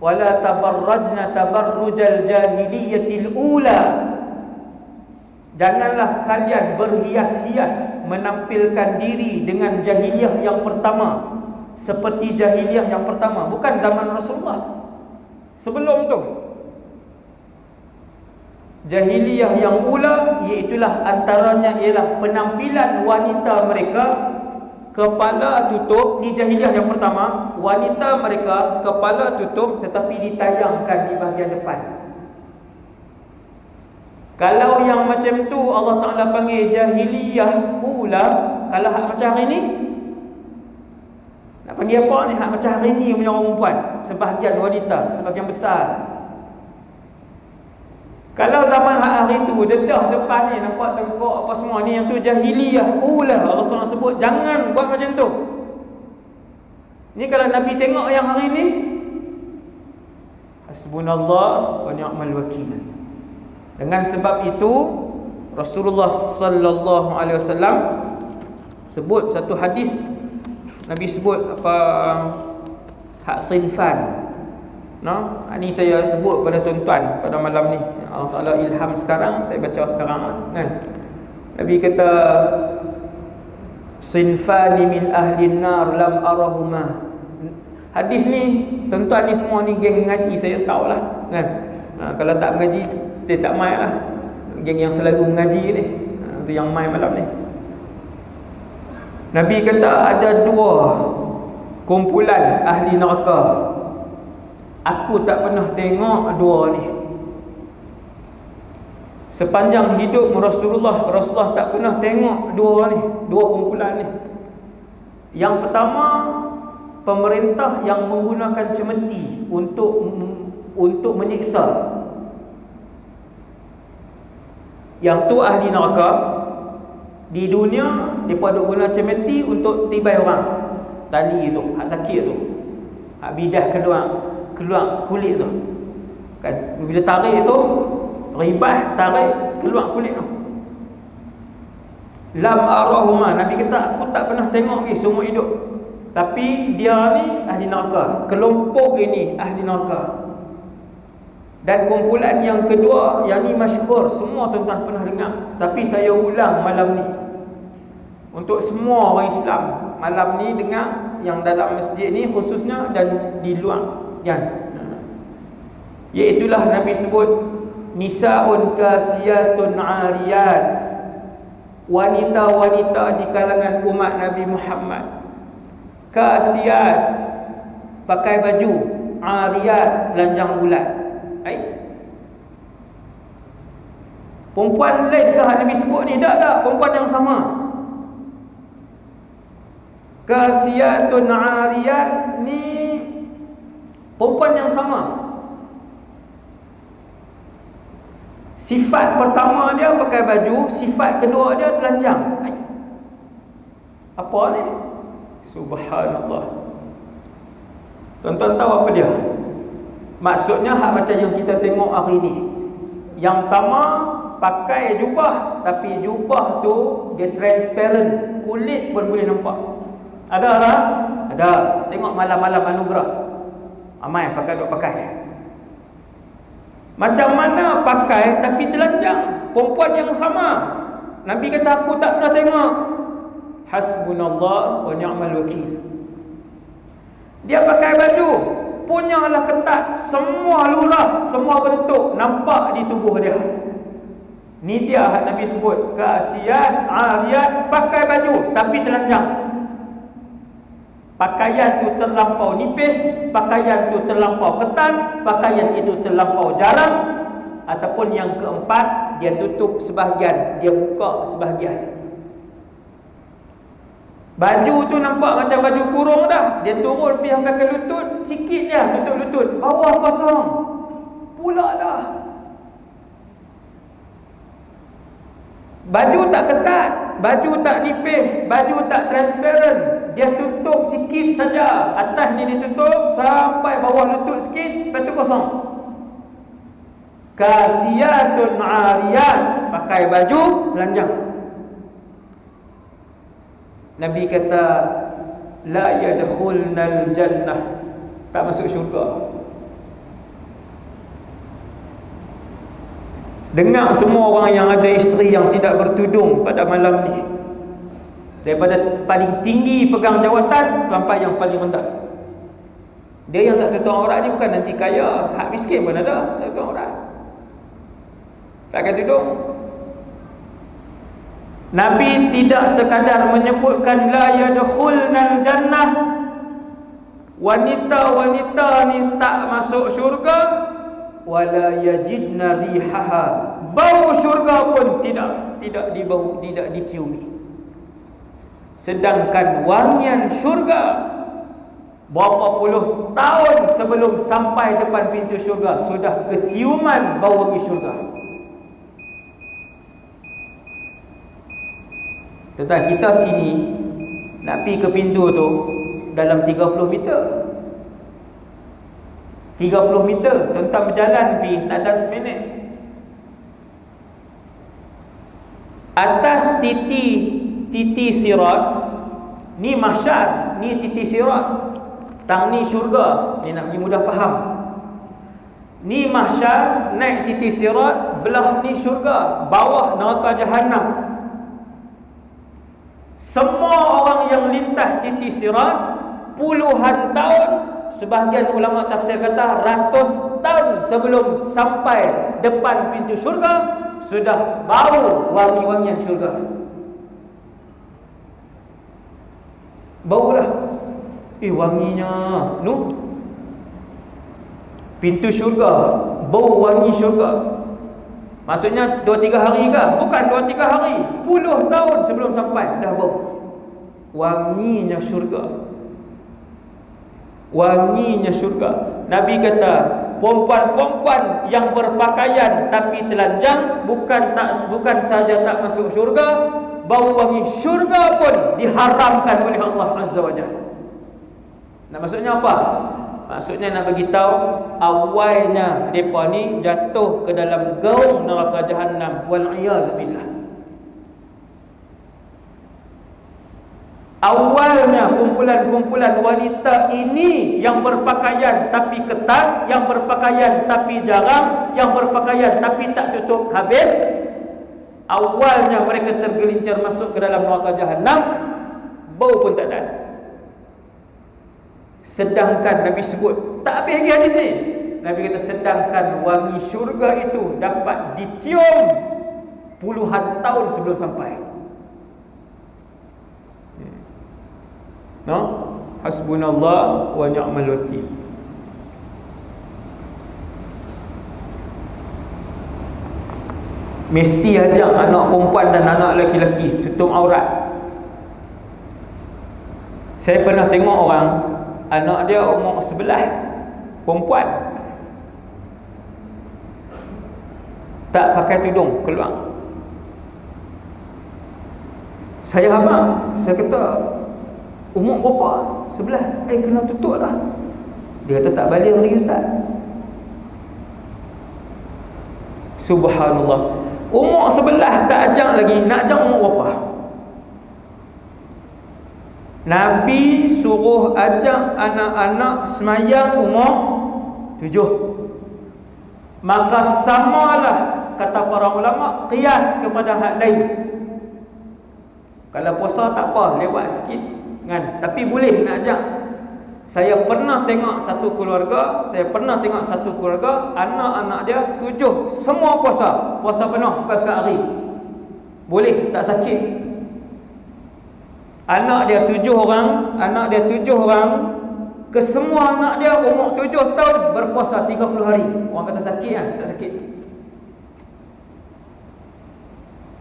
wala tabarrajna tabarrujal jahiliyatil ula. Janganlah kalian berhias-hias menampilkan diri dengan jahiliyah yang pertama, seperti jahiliyah yang pertama, bukan zaman Rasulullah. Sebelum tu jahiliyah yang ula, iaitulah antaranya ialah penampilan wanita mereka kepala tutup. Ni jahiliyah yang pertama, wanita mereka kepala tutup tetapi ditayangkan di bahagian depan. Kalau yang macam tu Allah Ta'ala panggil jahiliyah ula. Kalau hak macam hari ni, nak panggil apa ni? Hak macam hari ni punya orang perempuan, sebahagian wanita, sebahagian besar. Kalau zaman hari tu, dedah depan ni nampak tengkok apa semua ni, yang tu jahiliyah ula. Allah SWT sebut jangan buat macam tu. Ni kalau Nabi tengok yang hari ni, hasbunallah wa ni'mal wakil. Dengan sebab itu Rasulullah sallallahu alaihi wasallam sebut satu hadis. Nabi sebut apa, hak sinfan. Ini saya sebut pada tuan-tuan pada malam ni. Allah Ta'ala ilham sekarang, saya baca sekarang kan. Nabi kata sinfani min ahlin nar lam arahuma. Hadis ni tuan-tuan ni semua ni geng mengaji, saya tahulah kan. Kalau tak mengaji, dia tak main lah. Geng yang selalu mengaji ni, tu yang main malam ni. Nabi kata ada 2 kumpulan ahli neraka. Aku tak pernah tengok 2 ni sepanjang hidup Rasulullah tak pernah tengok 2 ni, 2 kumpulan ni. Yang pertama, pemerintah yang menggunakan cemeti untuk menyiksa. Yang tu ahli neraka. Di dunia mereka duk guna cemeti untuk tibai orang. Tali tu, hak sakit tu, hak bidah keluar kulit tu kan. Bila tarik tu, ribah tarik keluar kulit tu. Lam arahuma, Nabi kata aku tak pernah tengok ni seumur hidup. Tapi dia ni ahli neraka. Kelompok ini ahli neraka. Dan kumpulan yang kedua, yang ni masyhur, semua tuan-tuan pernah dengar, tapi saya ulang malam ni untuk semua orang Islam. Malam ni dengar, yang dalam masjid ni khususnya dan di luar kan. Iaitulah Nabi sebut nisaun kasiyatun ariyat, wanita-wanita di kalangan umat Nabi Muhammad. Kasiyat, pakai baju, ariyat, telanjang bulat. Perempuan lain ke Nabi sebut ni? Tak, perempuan yang sama. Kasiyatun ariyat ni perempuan yang sama. Sifat pertama dia pakai baju, sifat kedua dia telanjang. Apa ni? Subhanallah. Tuan-tuan tahu apa dia? Maksudnya hak macam yang kita tengok hari ni. Yang pertama pakai jubah, tapi jubah tu dia transparent, kulit pun boleh nampak. Ada tak? Ada. Tengok malam-malam anugerah, amai pakai duk pakai. Macam mana pakai tapi telanjang? Perempuan yang sama. Nabi kata aku tak pernah tengok. Hasbunallah wa ni'mal wakil. Dia pakai baju punyalah ketat, semua lurah, semua bentuk nampak di tubuh dia. Ni dia Nabi sebut kasiyat, ariyat, pakai baju tapi telanjang. Pakaian tu terlampau nipis, pakaian tu terlampau ketat, pakaian itu terlampau jarang, ataupun yang keempat, dia tutup sebahagian, dia buka sebahagian. Baju tu nampak macam baju kurung dah. Dia turun pergi sampai ke lutut, sikit je tutup lutut, bawah kosong. Pula dah. Baju tak ketat, baju tak nipis, baju tak transparent. Dia tutup sikit saja. Atas ni ditutup sampai bawah lutut sikit, lepas tu kosong. Kasiyatun ariyat, pakai baju telanjang. Nabi kata la yadkhulnal jannah, tak masuk syurga. Dengar semua orang yang ada isteri yang tidak bertudung pada malam ni, daripada paling tinggi pegang jawatan sampai yang paling rendah. Dia yang tak tutup aurat ni bukan nanti kaya, hak miskin pun ada tak tutup aurat, tak akan tudung. Nabi tidak sekadar menyebutkan la yadkhulnal jannah, wanita-wanita ni tak masuk syurga, wala yajidna rihaha, bau syurga pun tidak dibau, tidak diciumi. Sedangkan wangian syurga berapa puluh tahun sebelum sampai depan pintu syurga sudah keciuman bau wangi syurga. Tentang kita sini nak pergi ke pintu tu dalam 30 meter. 30 meter, tuan-tuan berjalan pergi tak ada seminit. Atas titi sirat ni mahsyar, ni titi sirat. Tang ni syurga, ni nak pergi mudah faham. Ni mahsyar, naik titi sirat, belah ni syurga, bawah neraka jahanam. Semua orang yang lintas titi sirat puluhan tahun, sebahagian ulama tafsir kata ratus tahun sebelum sampai depan pintu syurga sudah bau wangi-wangian syurga. Bau lah. Wanginya nu pintu syurga, bau wangi syurga. Maksudnya 2-3 hari ke? Bukan 2-3 hari, puluh tahun sebelum sampai dah bau. Wanginya syurga. Wanginya syurga. Nabi kata perempuan-perempuan yang berpakaian tapi telanjang bukan saja tak masuk syurga, bau wangi syurga pun diharamkan oleh Allah Azza wa Jalla. Nah, maksudnya apa? Maksudnya nak bagi tahu awalnya depa ni jatuh ke dalam gaung neraka jahanam, wal iyad billah. Awalnya kumpulan-kumpulan wanita ini yang berpakaian tapi ketat, yang berpakaian tapi jarang, yang berpakaian tapi tak tutup habis. Awalnya mereka tergelincir masuk ke dalam neraka jahanam, bau pun tak ada. Sedangkan Nabi sebut, tak habis lagi hadis ni. Nabi kata sedangkan wangi syurga itu dapat dicium puluhan tahun sebelum sampai. No? Hasbunallah wa ni'mal wakil. Mesti ajak anak perempuan dan anak lelaki tutup aurat. Saya pernah tengok orang, anak dia umur 11, perempuan, tak pakai tudung keluar. Saya habang, saya kata umur berapa? 11. Kena tutup lah. Dia kata tak balik lagi ustaz. Subhanallah, umur 11 tak ajak lagi, nak ajak umur berapa? Nabi suruh ajak anak-anak semayang umur 7. Maka samalah, kata para ulama, qiyas kepada hak lain. Kalau puasa tak apa, lewat sikit kan. Tapi boleh nak ajak. Saya pernah tengok satu keluarga, anak-anak dia 7 semua puasa. Puasa penuh, bukan sekali hari. Boleh, tak sakit. Anak dia 7 orang, kesemua anak dia umur 7 tahun berpuasa 30 hari. Orang kata sakit kan? Tak sakit.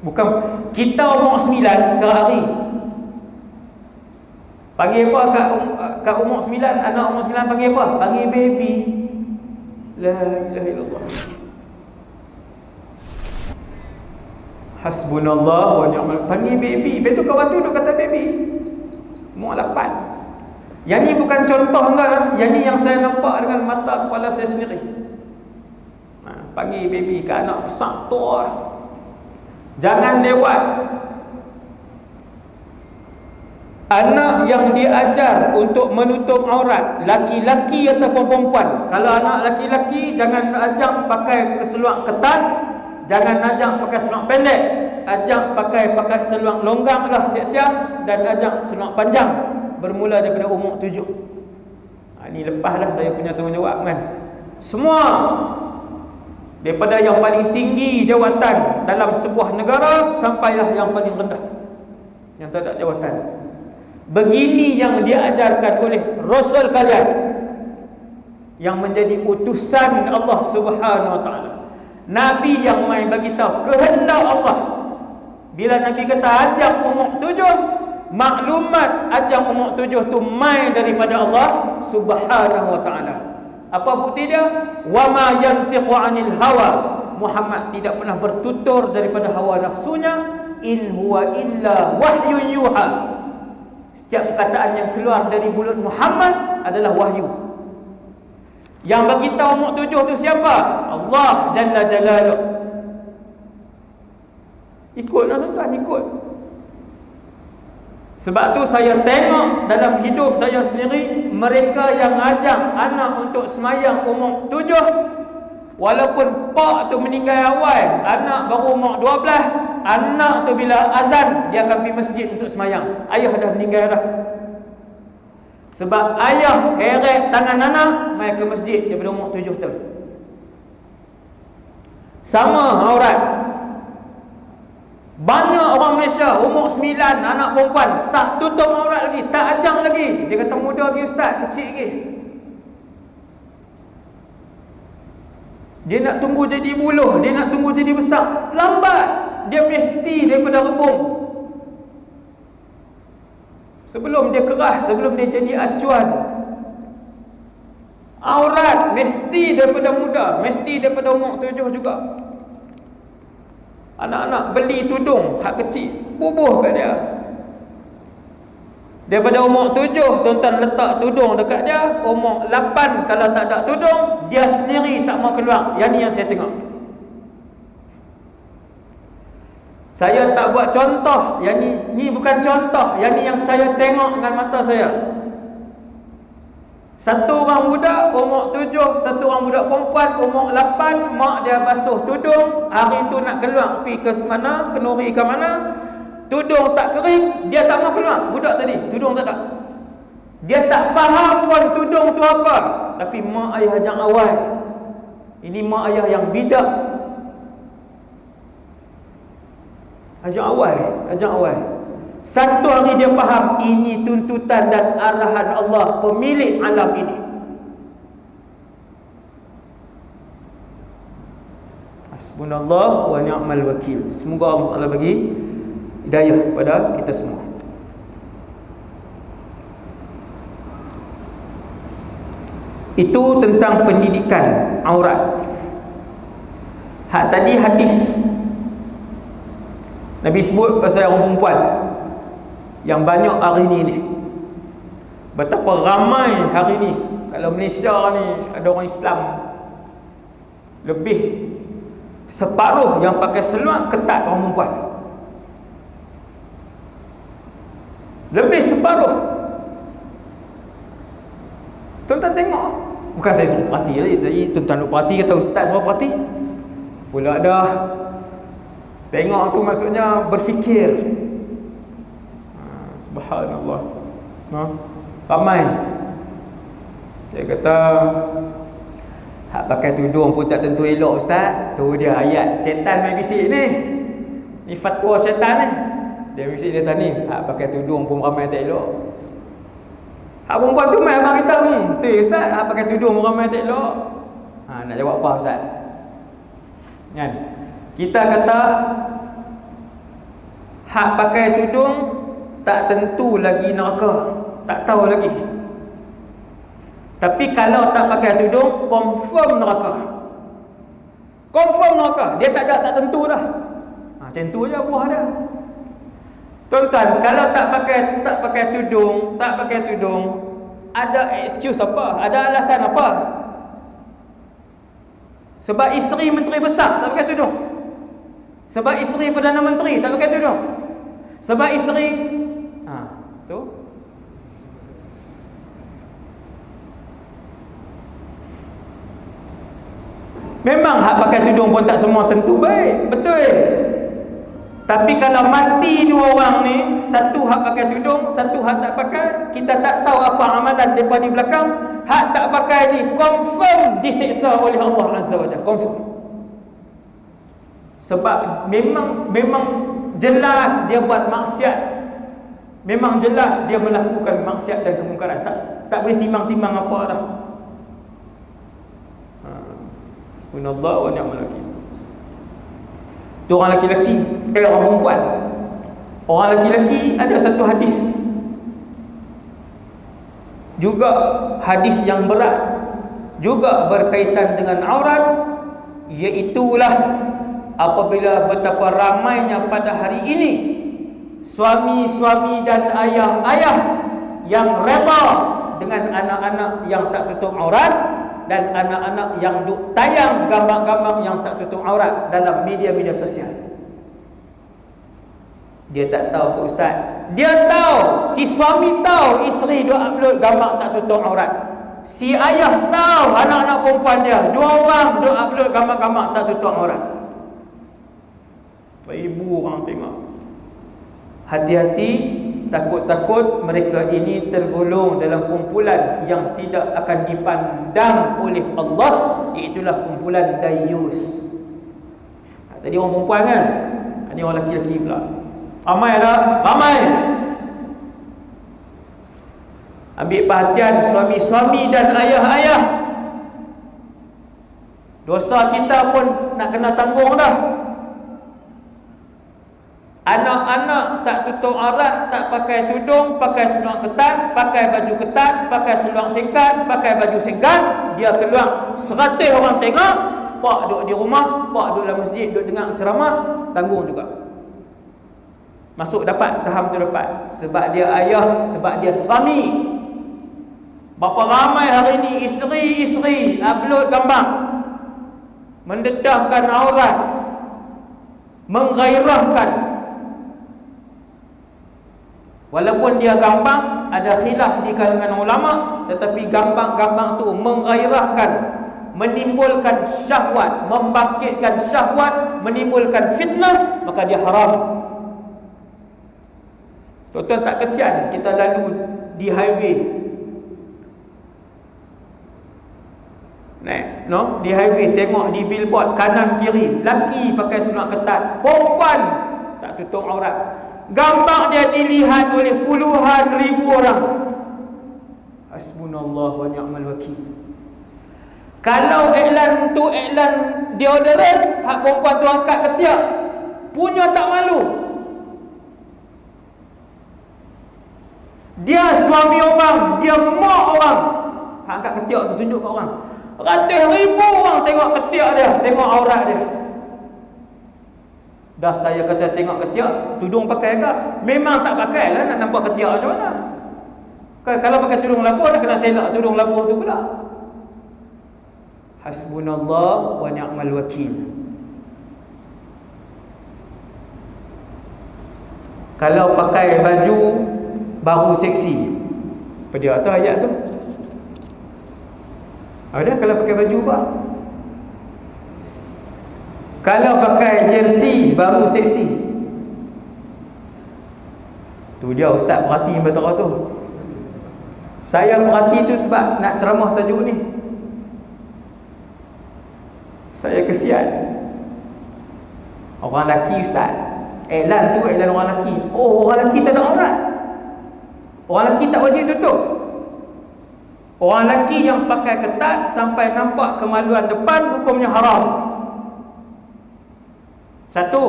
Bukan kita umur 9 sekarang hari. Panggil apa kat umur 9, anak umur 9 panggil apa? Panggil baby. La ilaha illallah. Hasbunallah wa ni'mal. Panggil baby. Lepas tu kawan tu duk kata baby. Umur 8. Yang ni bukan contoh tuan lah. Yang ni yang saya nampak dengan mata kepala saya sendiri. Panggil baby ke anak besar tu lah. Jangan lewat. Anak yang diajar untuk menutup aurat, laki-laki ataupun perempuan. Kalau anak laki-laki, jangan ajak pakai keseluar ketat, jangan ajak pakai seluar pendek, ajak pakai seluar longgang lah siap-siap, dan ajak seluar panjang bermula daripada umur 7. Ini lepaslah saya punya tanggungjawab kan. Semua daripada yang paling tinggi jawatan dalam sebuah negara sampailah yang paling rendah yang tak ada jawatan. Begini yang diajarkan oleh Rasul kalian yang menjadi utusan Allah Subhanahu Wa Taala. Nabi yang mai bagi tahu kehendak Allah. Bila Nabi kata ajak umur 7, maklumat ajak umur 7 tu mai daripada Allah Subhanahu Wa Taala. Apa bukti dia? Wa ma yantiqu 'anil hawa. Muhammad tidak pernah bertutur daripada hawa nafsunya. In huwa illa wahyun yuha. Setiap perkataan yang keluar dari mulut Muhammad adalah wahyu. Yang bagi tahu umur 7 tu siapa? Allah Jalla Jalaluh. Ikutlah tuan-tuan, ikut. Sebab tu saya tengok dalam hidup saya sendiri, mereka yang ajak anak untuk semayang umur 7, walaupun pak tu meninggal awal, anak baru umur 12, anak tu bila azan dia akan pergi masjid untuk semayang. Ayah dah meninggal dah. Sebab ayah heret tangan anak mai ke masjid daripada umur 7 tahun. Sama aurat. Banyak orang Malaysia umur 9 anak perempuan tak tutup aurat lagi, tak ajang lagi. Dia kata muda lagi ustaz, kecil lagi. Dia nak tunggu jadi buluh, dia nak tunggu jadi besar, lambat. Dia mesti daripada rebung. Sebelum dia kerah, sebelum dia jadi acuan. Aurat mesti daripada muda, mesti daripada umur 7 juga. Anak-anak beli tudung hak kecil, bubuh kat dia. Daripada umur 7 tuan-tuan letak tudung dekat dia, umur 8 kalau tak ada tudung, dia sendiri tak mau keluar. Yang ni yang saya tengok. Saya tak buat contoh, yang ni bukan contoh, yang ni yang saya tengok dengan mata saya. Satu orang budak umur 7, satu orang budak perempuan umur 8, mak dia basuh tudung, hari tu nak keluar pergi ke mana, kenuri ke mana, tudung tak kering, dia tak mau keluar. Budak tadi tudung tak ada. Dia tak faham pun tudung tu apa, tapi mak ayah ajak awal. Ini mak ayah yang bijak. Ajak awal. Satu hari dia faham ini tuntutan dan arahan Allah, pemilik alam ini. Hasbunallah wa ni'mal wakil. Semoga Allah Taala bagi hidayah kepada kita semua. Itu tentang pendidikan aurat. Hak tadi hadis Nabi sebut pasal orang perempuan yang banyak hari ni. Betapa ramai hari ni. Kalau Malaysia ni ada orang Islam lebih separuh yang pakai seluar ketat orang perempuan. Lebih separuh. Tuan-tuan tengok. Bukan saya suruh perhati lagi. Jadi tuan-tuan nak perhati, kata ustaz suruh perhati. Pula dah. Tengok tu maksudnya berfikir. Subhanallah. Ramai. Dia kata hak pakai tudung pun tak tentu elok ustaz. Tu dia ayat syaitan main bisik ni. Ni fatwa syaitan ni. Dia bisik dia tadi, hak pakai tudung pun ramai tak elok. Hak perempuan tu mai abang kita tu ustaz, hak pakai tudung pun ramai tak elok. Nak jawab apa ustaz? Kan? Kita kata hak pakai tudung tak tentu lagi neraka. Tak tahu lagi. Tapi kalau tak pakai tudung, confirm neraka. Confirm neraka. Dia tak tentu dah. Macam tu je buah dia. Tuan-tuan, kalau tak pakai tudung, ada excuse apa? Ada alasan apa? Sebab isteri menteri besar tak pakai tudung. Sebab isteri Perdana Menteri tak pakai tudung. Sebab isteri tu. Memang hak pakai tudung pun tak semua tentu baik. Betul. Tapi kalau mati dua orang ni, satu hak pakai tudung, satu hak tak pakai, kita tak tahu apa amalan mereka di belakang. Hak tak pakai ni confirm disiksa oleh Allah Azza wa Jalla. Confirm. Sebab memang jelas dia buat maksiat. Memang jelas dia melakukan maksiat dan kemungkaran. Tak boleh timbang-timbang apa dah. Subhanallah wa ni'mal wakil. Tu orang lelaki, orang perempuan. Orang lelaki ada satu hadis, juga hadis yang berat, juga berkaitan dengan aurat, iaitulah apabila betapa ramainya pada hari ini suami-suami dan ayah-ayah yang reda dengan anak-anak yang tak tutup aurat, dan anak-anak yang duk tayang gambar-gambar yang tak tutup aurat dalam media-media sosial. Dia tak tahu ke ustaz? Dia tahu, si suami tahu isteri duk upload gambar tak tutup aurat. Si ayah tahu anak-anak perempuan dia, dua orang duk upload gambar-gambar tak tutup aurat. Ibu orang tengok. Hati-hati, takut-takut mereka ini tergolong dalam kumpulan yang tidak akan dipandang oleh Allah, iaitulah kumpulan dayus. Tadi orang perempuan kan, ini orang lelaki pula. Ramai tak? Ramai. Ambil perhatian suami-suami dan ayah-ayah. Dosa kita pun nak kena tanggung dah. Anak-anak tak tutup aurat, tak pakai tudung, pakai seluar ketat, pakai baju ketat, pakai seluar singkat, pakai baju singkat, dia keluar 100 orang tengok, pak duduk di rumah, pak duduk dalam masjid, duduk dengar ceramah, tanggung juga. Masuk dapat, saham tu dapat. Sebab dia ayah, sebab dia suami. Berapa ramai hari ini isteri-isteri upload gambar mendedahkan aurat, menggairahkan. Walaupun dia gambar, ada khilaf di kalangan ulama, tetapi gambar-gambar tu menggairahkan, menimbulkan syahwat, membangkitkan syahwat, menimbulkan fitnah, maka dia haram. Tuan-tuan tak kesian kita lalu di highway, di highway tengok di billboard kanan kiri, laki pakai seluar ketat, perempuan tak tutup aurat. Gambar dia dilihat oleh puluhan ribu orang. Hasbunallah wa ni'mal wakil. Kalau iklan tu iklan deodorant, hak perempuan tu angkat ketiak, punya tak malu. Dia suami orang, dia mak orang, hak angkat ketiak tu tunjuk kat orang. Ratus ribu orang tengok ketiak dia, tengok aurat dia. Dah saya kata tengok ketiak, tudung pakai ke? Memang tak pakai lah, nak nampak ketiak macam mana? Kalau pakai tudung labuh, nak kena selak tudung labuh tu pula. Hasbunallah wa ni'mal wakil. Kalau pakai baju baru seksi, apa dia tu ayat tu? Ada kalau pakai baju apa? Kalau pakai jersey baru seksi. Tu dia ustaz perhati betul tu. Saya perhati tu sebab nak ceramah tajuk ni. Saya kesian. Orang lelaki ustaz, iklan tu iklan orang lelaki. Oh, orang lelaki tak ada aurat. Orang lelaki tak wajib tutup. Orang lelaki yang pakai ketat sampai nampak kemaluan depan, hukumnya haram. Satu,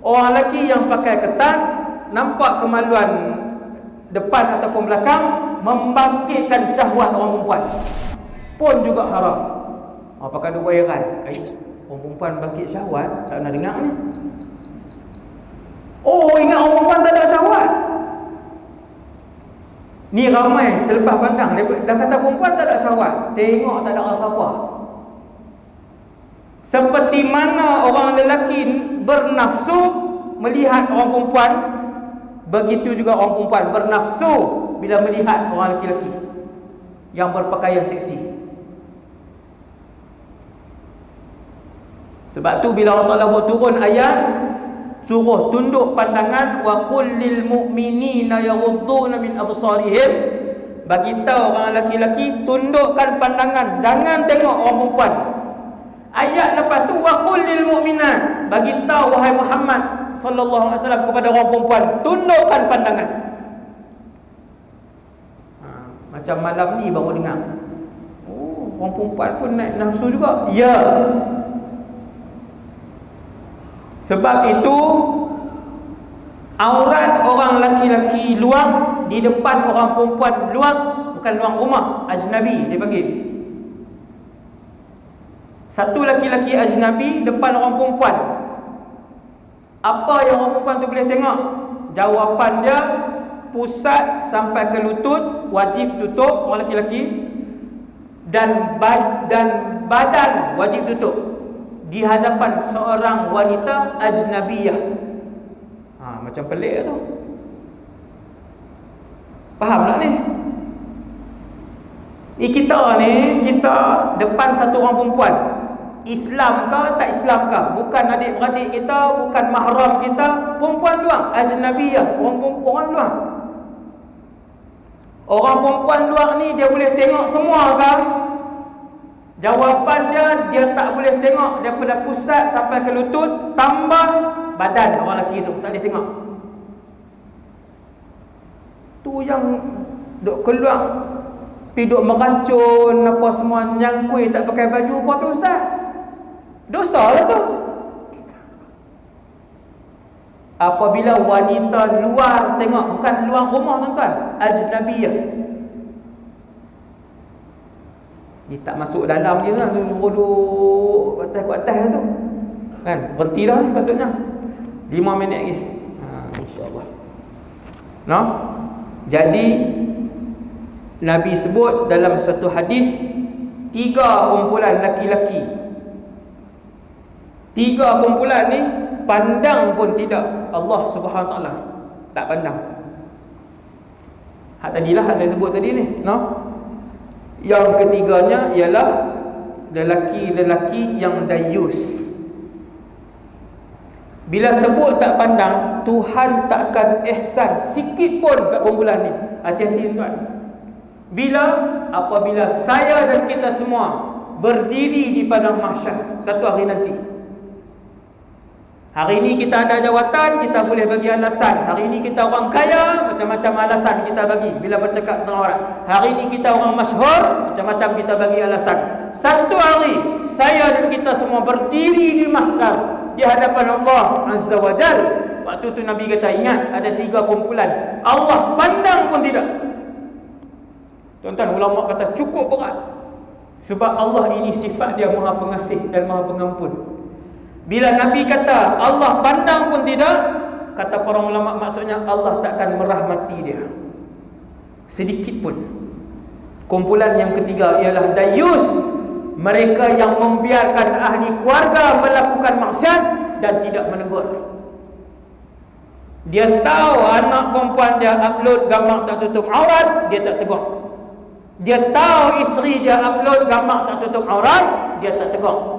orang lelaki yang pakai ketat nampak kemaluan depan ataupun belakang, membangkitkan syahwat orang perempuan, pun juga haram. Apakah dia buat heran? Orang perempuan bangkit syahwat, tak pernah dengar ni. Oh, ingat orang perempuan tak ada syahwat. Ni ramai terlepas pandang. Dia dah kata perempuan tak ada syahwat, tengok tak ada rasa apa. Seperti mana orang lelaki bernafsu melihat orang perempuan, begitu juga orang perempuan bernafsu bila melihat orang lelaki yang berpakaian seksi. Sebab tu bila Allah Ta'ala buat turun ayat, suruh tunduk pandangan, wa qul lil mu'minina yaghudduna min absarihim, bagi tahu orang lelaki tundukkan pandangan, jangan tengok orang perempuan. Ayat lepas tu, wa qul lil mu'minat, bagi tahu wahai Muhammad sallallahu alaihi wasallam kepada orang perempuan, tundukkan pandangan. Macam malam ni baru dengar, oh, orang perempuan pun naik nafsu juga. Ya. Sebab itu aurat orang laki-laki luang di depan orang perempuan luang, bukan luang rumah, ajnabi dia panggil. Satu laki-laki ajnabi depan orang perempuan, apa yang orang perempuan tu boleh tengok? Jawapan dia pusat sampai ke lutut, wajib tutup orang laki-laki, dan badan wajib tutup di hadapan seorang wanita ajnabiyah. Macam pelik tu. Faham tak ni? Kita depan satu orang perempuan, Islam ke tak Islam ke, bukan adik-beradik kita, bukan mahram kita, perempuan luang, ajnabiyah, orang luang. Orang perempuan luang ni dia boleh tengok semua ke? Jawapan dia tak boleh tengok daripada pusat sampai ke lutut, tambah badan orang lelaki tu, tak boleh tengok. Tu yang duk keluar, pergi duk meracun apa semua, nyangkui tak pakai baju apa tu ustaz. Dosa lah tu. Apabila wanita luar tengok, bukan luar rumah tuan-tuan, ajnabiyah, dia tak masuk dalam je lah, duduk atas tu kan, berhenti dah ni patutnya 5 minit lagi. InsyaAllah. No? Jadi Nabi sebut dalam satu hadis, 3 kumpulan laki-laki, 3 kumpulan ni pandang pun tidak Allah Subhanahu Wa Taala, tak pandang. Hak tadilah hak saya sebut tadi ni, no? Yang ketiganya ialah lelaki-lelaki yang dayus. Bila sebut tak pandang, Tuhan takkan ihsan sikit pun kat kumpulan ni. Hati-hati tuan. Apabila saya dan kita semua berdiri di padang mahsyar satu hari nanti. Hari ini kita ada jawatan, kita boleh bagi alasan. Hari ini kita orang kaya, macam-macam alasan kita bagi bila bercakap tentang orang. Hari ini kita orang masyhur, macam-macam kita bagi alasan. Satu hari saya dan kita semua berdiri di mahsyar di hadapan Allah Azza wa Jal. Waktu tu Nabi kata, ingat ada 3 kumpulan, Allah pandang pun tidak. Tuan-tuan, ulama kata cukup berat. Sebab Allah ini sifat dia Maha Pengasih dan Maha Pengampun. Bila Nabi kata Allah pandang pun tidak, kata para ulama maksudnya Allah takkan merahmati dia sedikit pun. Kumpulan yang ketiga ialah dayus, mereka yang membiarkan ahli keluarga melakukan maksiat dan tidak menegur. Dia tahu anak perempuan dia upload gambar tak tutup aurat, dia tak tegur. Dia tahu isteri dia upload gambar tak tutup aurat, dia tak tegur.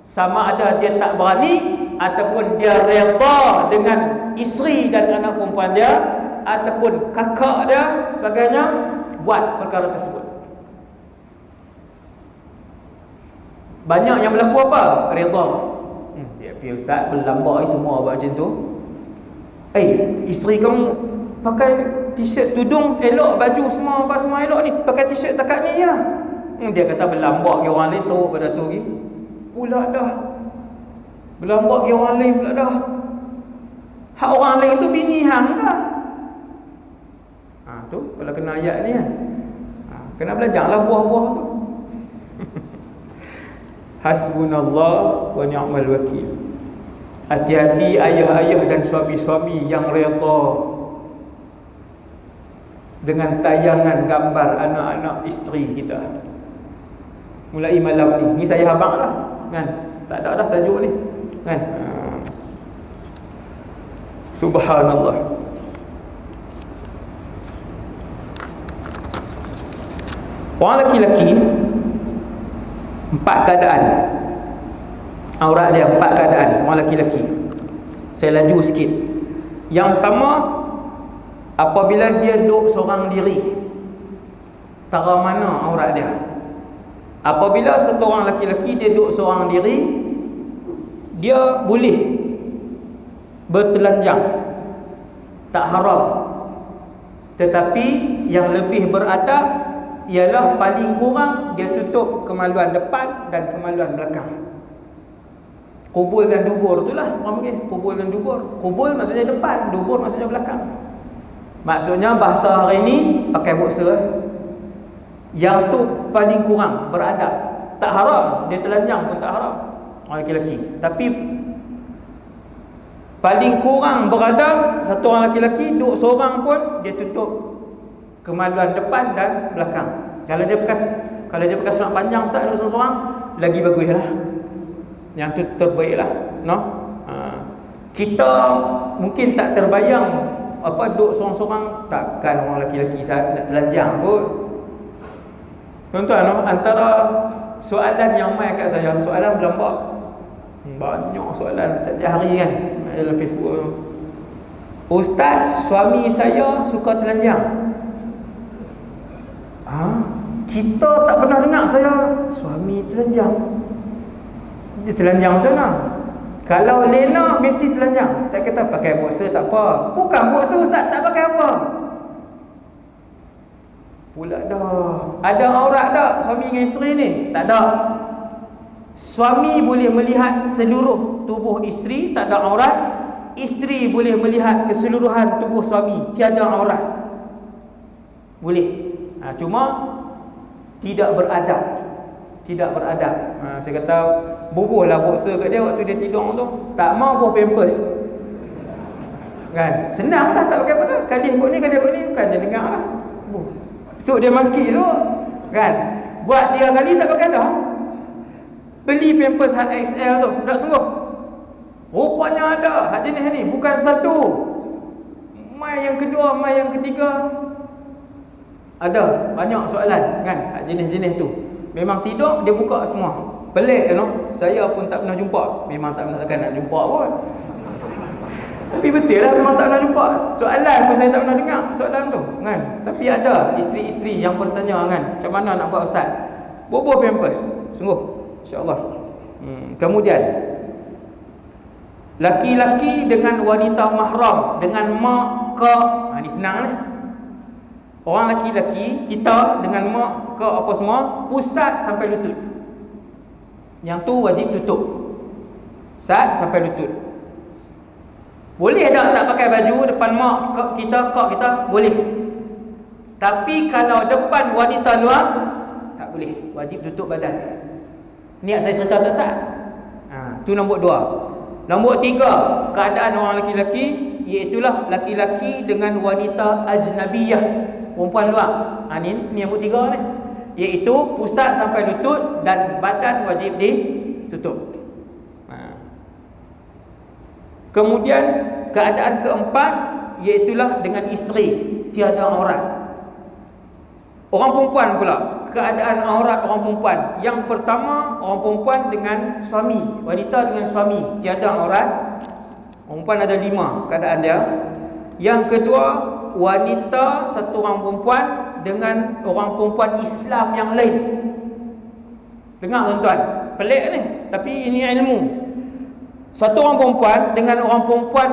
Sama ada dia tak berani ataupun dia redha dengan isteri dan anak perempuan dia ataupun kakak dia sebagainya buat perkara tersebut. Banyak yang berlaku apa? Redha. Dia pergi ustaz berlambak semua buat macam tu. Isteri kamu pakai t-shirt, tudung elok, baju semua apa semua elok ni, pakai t-shirt takat ni ya. Dia kata berlambak ke orang lain teruk pada tu lagi. Pula dah. Berlambak ke orang lain pula dah. Hak orang lain tu bini hang kah? Tu kalau kena ayat ni kan. Kena belajarlah buah-buah tu. Hasbunallah wa ni'mal wakil. Hati-hati ayah-ayah dan suami-suami yang redha dengan tayangan gambar anak-anak isteri kita. Mulai malam ni. Ni saya habaq dah kan. Tak ada dah tajuk ni kan. Subhanallah. Orang lelaki-lelaki 4 keadaan aurat dia, 4 keadaan orang lelaki-lelaki. Saya laju sikit. Yang pertama, apabila dia duduk seorang diri, tara mana aurat dia. Apabila seorang lelaki-lelaki dia duduk seorang diri, dia boleh bertelanjang, tak haram. Tetapi yang lebih beradab ialah paling kurang dia tutup kemaluan depan dan kemaluan belakang. Kubul dan dubur itulah orang panggil. Kubul dan dubur. Kubul maksudnya depan, dubur maksudnya belakang. Maksudnya bahasa hari ni pakai boxer. Yang tu paling kurang beradab. Tak haram, dia telanjang pun tak haram orang lelaki-lelaki. Tapi paling kurang beradab, satu orang lelaki-lelaki duduk seorang pun dia tutup kemaluan depan dan belakang. Kalau dia pakai seluar panjang ustaz duduk seorang-seorang, lagi baguslah. Yang tu terbaiklah, no? Kita mungkin tak terbayang apa duduk seorang-seorang, takkan orang lelaki-lelaki nak telanjang kot. Tuan-tuan, no? Antara soalan yang mai kat saya, soalan berlambak. Banyak soalan setiap hari kan dalam Facebook. Ustaz, suami saya suka telanjang. Kita tak pernah dengar saya suami telanjang. Dia telanjang macam mana? Kalau Lena mesti telanjang. Tak kata pakai boxer tak apa. Bukan boxer ustaz, tak pakai apa. Pula dah. Ada aurat tak suami dengan isteri ni? Tak ada. Suami boleh melihat seluruh tubuh isteri, tak ada aurat. Isteri boleh melihat keseluruhan tubuh suami, tiada aurat. Boleh. Cuma tidak beradab. Tidak beradab. Saya kata bubuhlah boxer kat dia waktu dia tidur tu. Tak mau buah pampers. Kan? Senang dah, tak pakai apa dah. Kali ikut ni bukan dia dengar lah. So dia mangkit tu kan. Buat 3 kali tak pakai dah. Beli pampers hak XL tu, dah sembuh. Rupanya ada hak jenis ni, bukan satu. Mai yang kedua, mai yang ketiga. Ada banyak soalan kan hak jenis-jenis tu. Memang tidur dia buka semua. Pelik kan? Saya pun tak pernah jumpa. Memang tak pernah nak jumpa pun. Tapi betul lah memang tak pernah jumpa. Soalan pun saya tak pernah dengar soalan tu kan. Tapi ada isteri-isteri yang bertanya kan, macam mana nak buat ustaz? Bubuh pampers. Sungguh insya-Allah. Kemudian laki-laki dengan wanita mahram, dengan mak, kak, ni senang ni. Orang laki-laki kita dengan mak, kak apa semua, pusat sampai lutut. Yang tu wajib tutup. Pusat sampai lutut. Boleh tak pakai baju depan mak kita, kak kita? Boleh. Tapi kalau depan wanita luar, tak boleh. Wajib tutup badan. Niat saya cerita tak sah. Tu nombor 2. Nombor 3, keadaan orang lelaki-lelaki, iaitulah laki-laki dengan wanita ajnabiyah, perempuan luar. Ni nombor 3 ni. Iaitu pusat sampai lutut dan badan wajib ditutup. Kemudian keadaan keempat, iaitulah dengan isteri, tiada aurat. Orang perempuan pula, keadaan aurat orang perempuan. Yang pertama, orang perempuan dengan suami, wanita dengan suami, tiada aurat. Perempuan ada 5 keadaan dia. Yang kedua, wanita satu orang perempuan dengan orang perempuan Islam yang lain. Dengar tuan-tuan, pelik ni, tapi ini ilmu. Satu orang perempuan dengan orang perempuan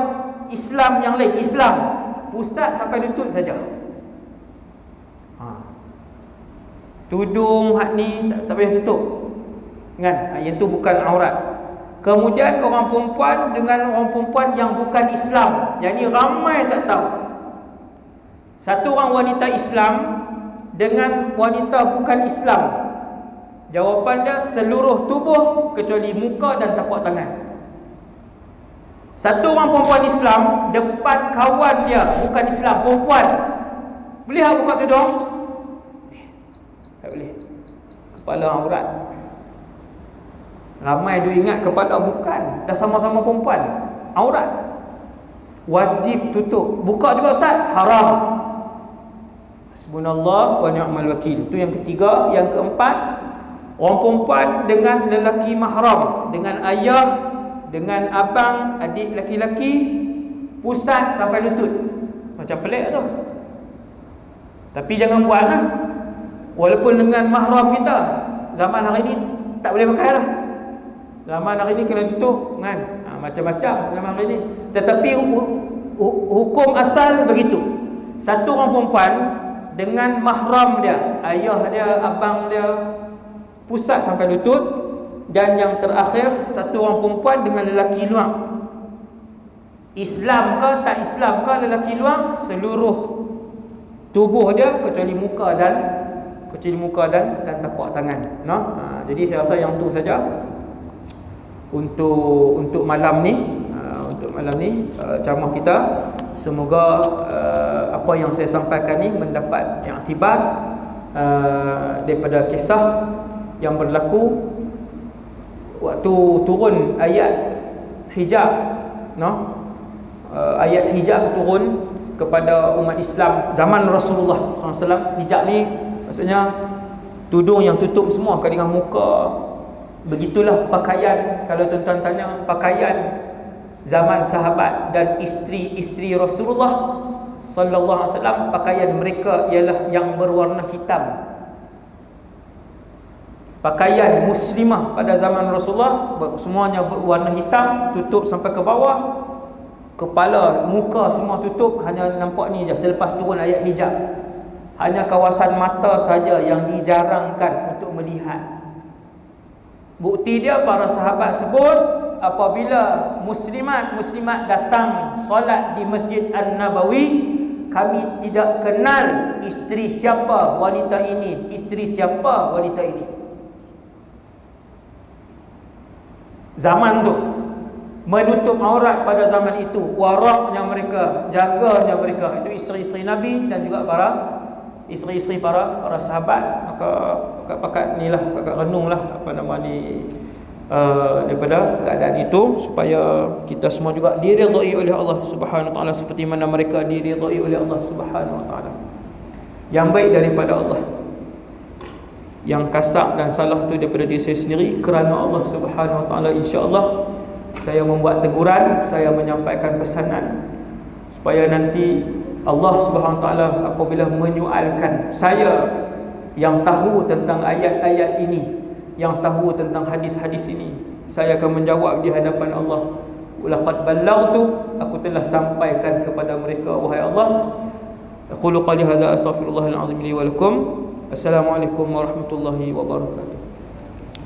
Islam yang lain. Islam, pusat sampai lutut saja. Tudung hak ni tak payah tutup kan? Yang tu bukan aurat. Kemudian orang perempuan dengan orang perempuan yang bukan Islam. Yang ni ramai tak tahu. Satu orang wanita Islam dengan wanita bukan Islam. Jawapan dia seluruh tubuh kecuali muka dan tapak tangan. Satu orang perempuan Islam depan kawan dia bukan Islam, perempuan. Boleh tak buka tudung? Tak boleh. Kepala aurat. Ramai dia ingat kepala bukan. Dah sama-sama perempuan. Aurat. Wajib tutup. Buka juga ustaz? Haram. Hasbunallah wa ni'mal wakil. Itu yang ketiga. Yang keempat, orang perempuan dengan lelaki mahram, dengan ayah, dengan abang, adik laki-laki, pusat sampai lutut. Macam pelik tu. Tapi jangan buatlah. Walaupun dengan mahram kita, zaman hari ni tak boleh pakai lah. Zaman hari ni kena tutup kan? Macam-macam zaman hari ni. Tetapi hukum asal begitu. Satu orang perempuan dengan mahram dia, ayah dia, abang dia, pusat sampai lutut. Dan yang terakhir, satu orang perempuan dengan lelaki luar. Islam ke tak Islam ke lelaki luar, seluruh tubuh dia kecuali muka dan tapak tangan. Jadi saya rasa yang tu saja untuk malam ni. Ceramah kita, semoga apa yang saya sampaikan ni mendapat iktibar daripada kisah yang berlaku waktu turun ayat hijab. Ayat hijab turun kepada umat Islam zaman Rasulullah SAW. Hijab ni maksudnya tudung yang tutup semua dengan muka. Begitulah pakaian. Kalau tuan-tuan tanya, pakaian zaman sahabat dan isteri-isteri Rasulullah sallallahu alaihi wasallam, pakaian mereka ialah yang berwarna hitam. Pakaian muslimah pada zaman Rasulullah semuanya berwarna hitam, tutup sampai ke bawah. Kepala, muka semua tutup, hanya nampak ni je selepas turun ayat hijab. Hanya kawasan mata saja yang dijarangkan untuk melihat. Bukti dia, para sahabat sebut, apabila muslimat datang solat di Masjid An-Nabawi, kami tidak kenal isteri siapa wanita ini, isteri siapa wanita ini. Zaman tu menutup aurat pada zaman itu, waraknya mereka, jaganya mereka, itu isteri-isteri Nabi dan juga para isteri-isteri para sahabat. Maka pakat ni lah, pakat renung lah apa nama ni, daripada keadaan itu, supaya kita semua juga diridai oleh Allah Subhanahu Wa Taala seperti mana mereka diridai oleh Allah Subhanahu Wa Taala. Yang baik daripada Allah, yang kasar dan salah tu daripada diri saya sendiri, kerana Allah Subhanahu Wa Taala. InsyaAllah saya membuat teguran, saya menyampaikan pesanan supaya nanti Allah Subhanahu Wa Taala apabila menyualkan saya yang tahu tentang ayat-ayat ini, yang tahu tentang hadis-hadis ini, saya akan menjawab di hadapan Allah, laqad ballaghtu, aku telah sampaikan kepada mereka wahai Allah. Aqulu qali hadza astaghfirullahal azim li wa lakum. Assalamualaikum warahmatullahi wabarakatuh.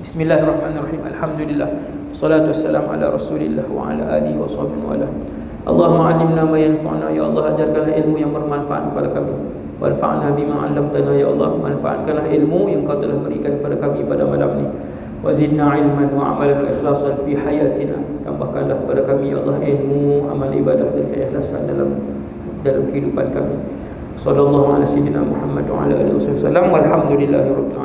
Bismillahirrahmanirrahim. Alhamdulillah. Wassalatu wassalamu ala Rasulillah wa ala alihi wa sahbihi wa ala. Allahumma 'allimna ma yanfa'una, ya Allah, ajarkanlah ilmu yang bermanfaat kepada kami. Wanfa'na bima 'allamtana, ya Allah, manfaatkanlah ilmu yang Kau telah berikan kepada kami pada malam ini. Wa zidna 'ilman wa 'amalan wa ikhlasan fi hayatina. Tambahkanlah kepada kami, ya Allah, ilmu, amal ibadah dan keikhlasan dalam kehidupan kami. Sallallahu alaihi wasallam Muhammad wa ala alihi wasallam. Walhamdulillahirabbil alamin.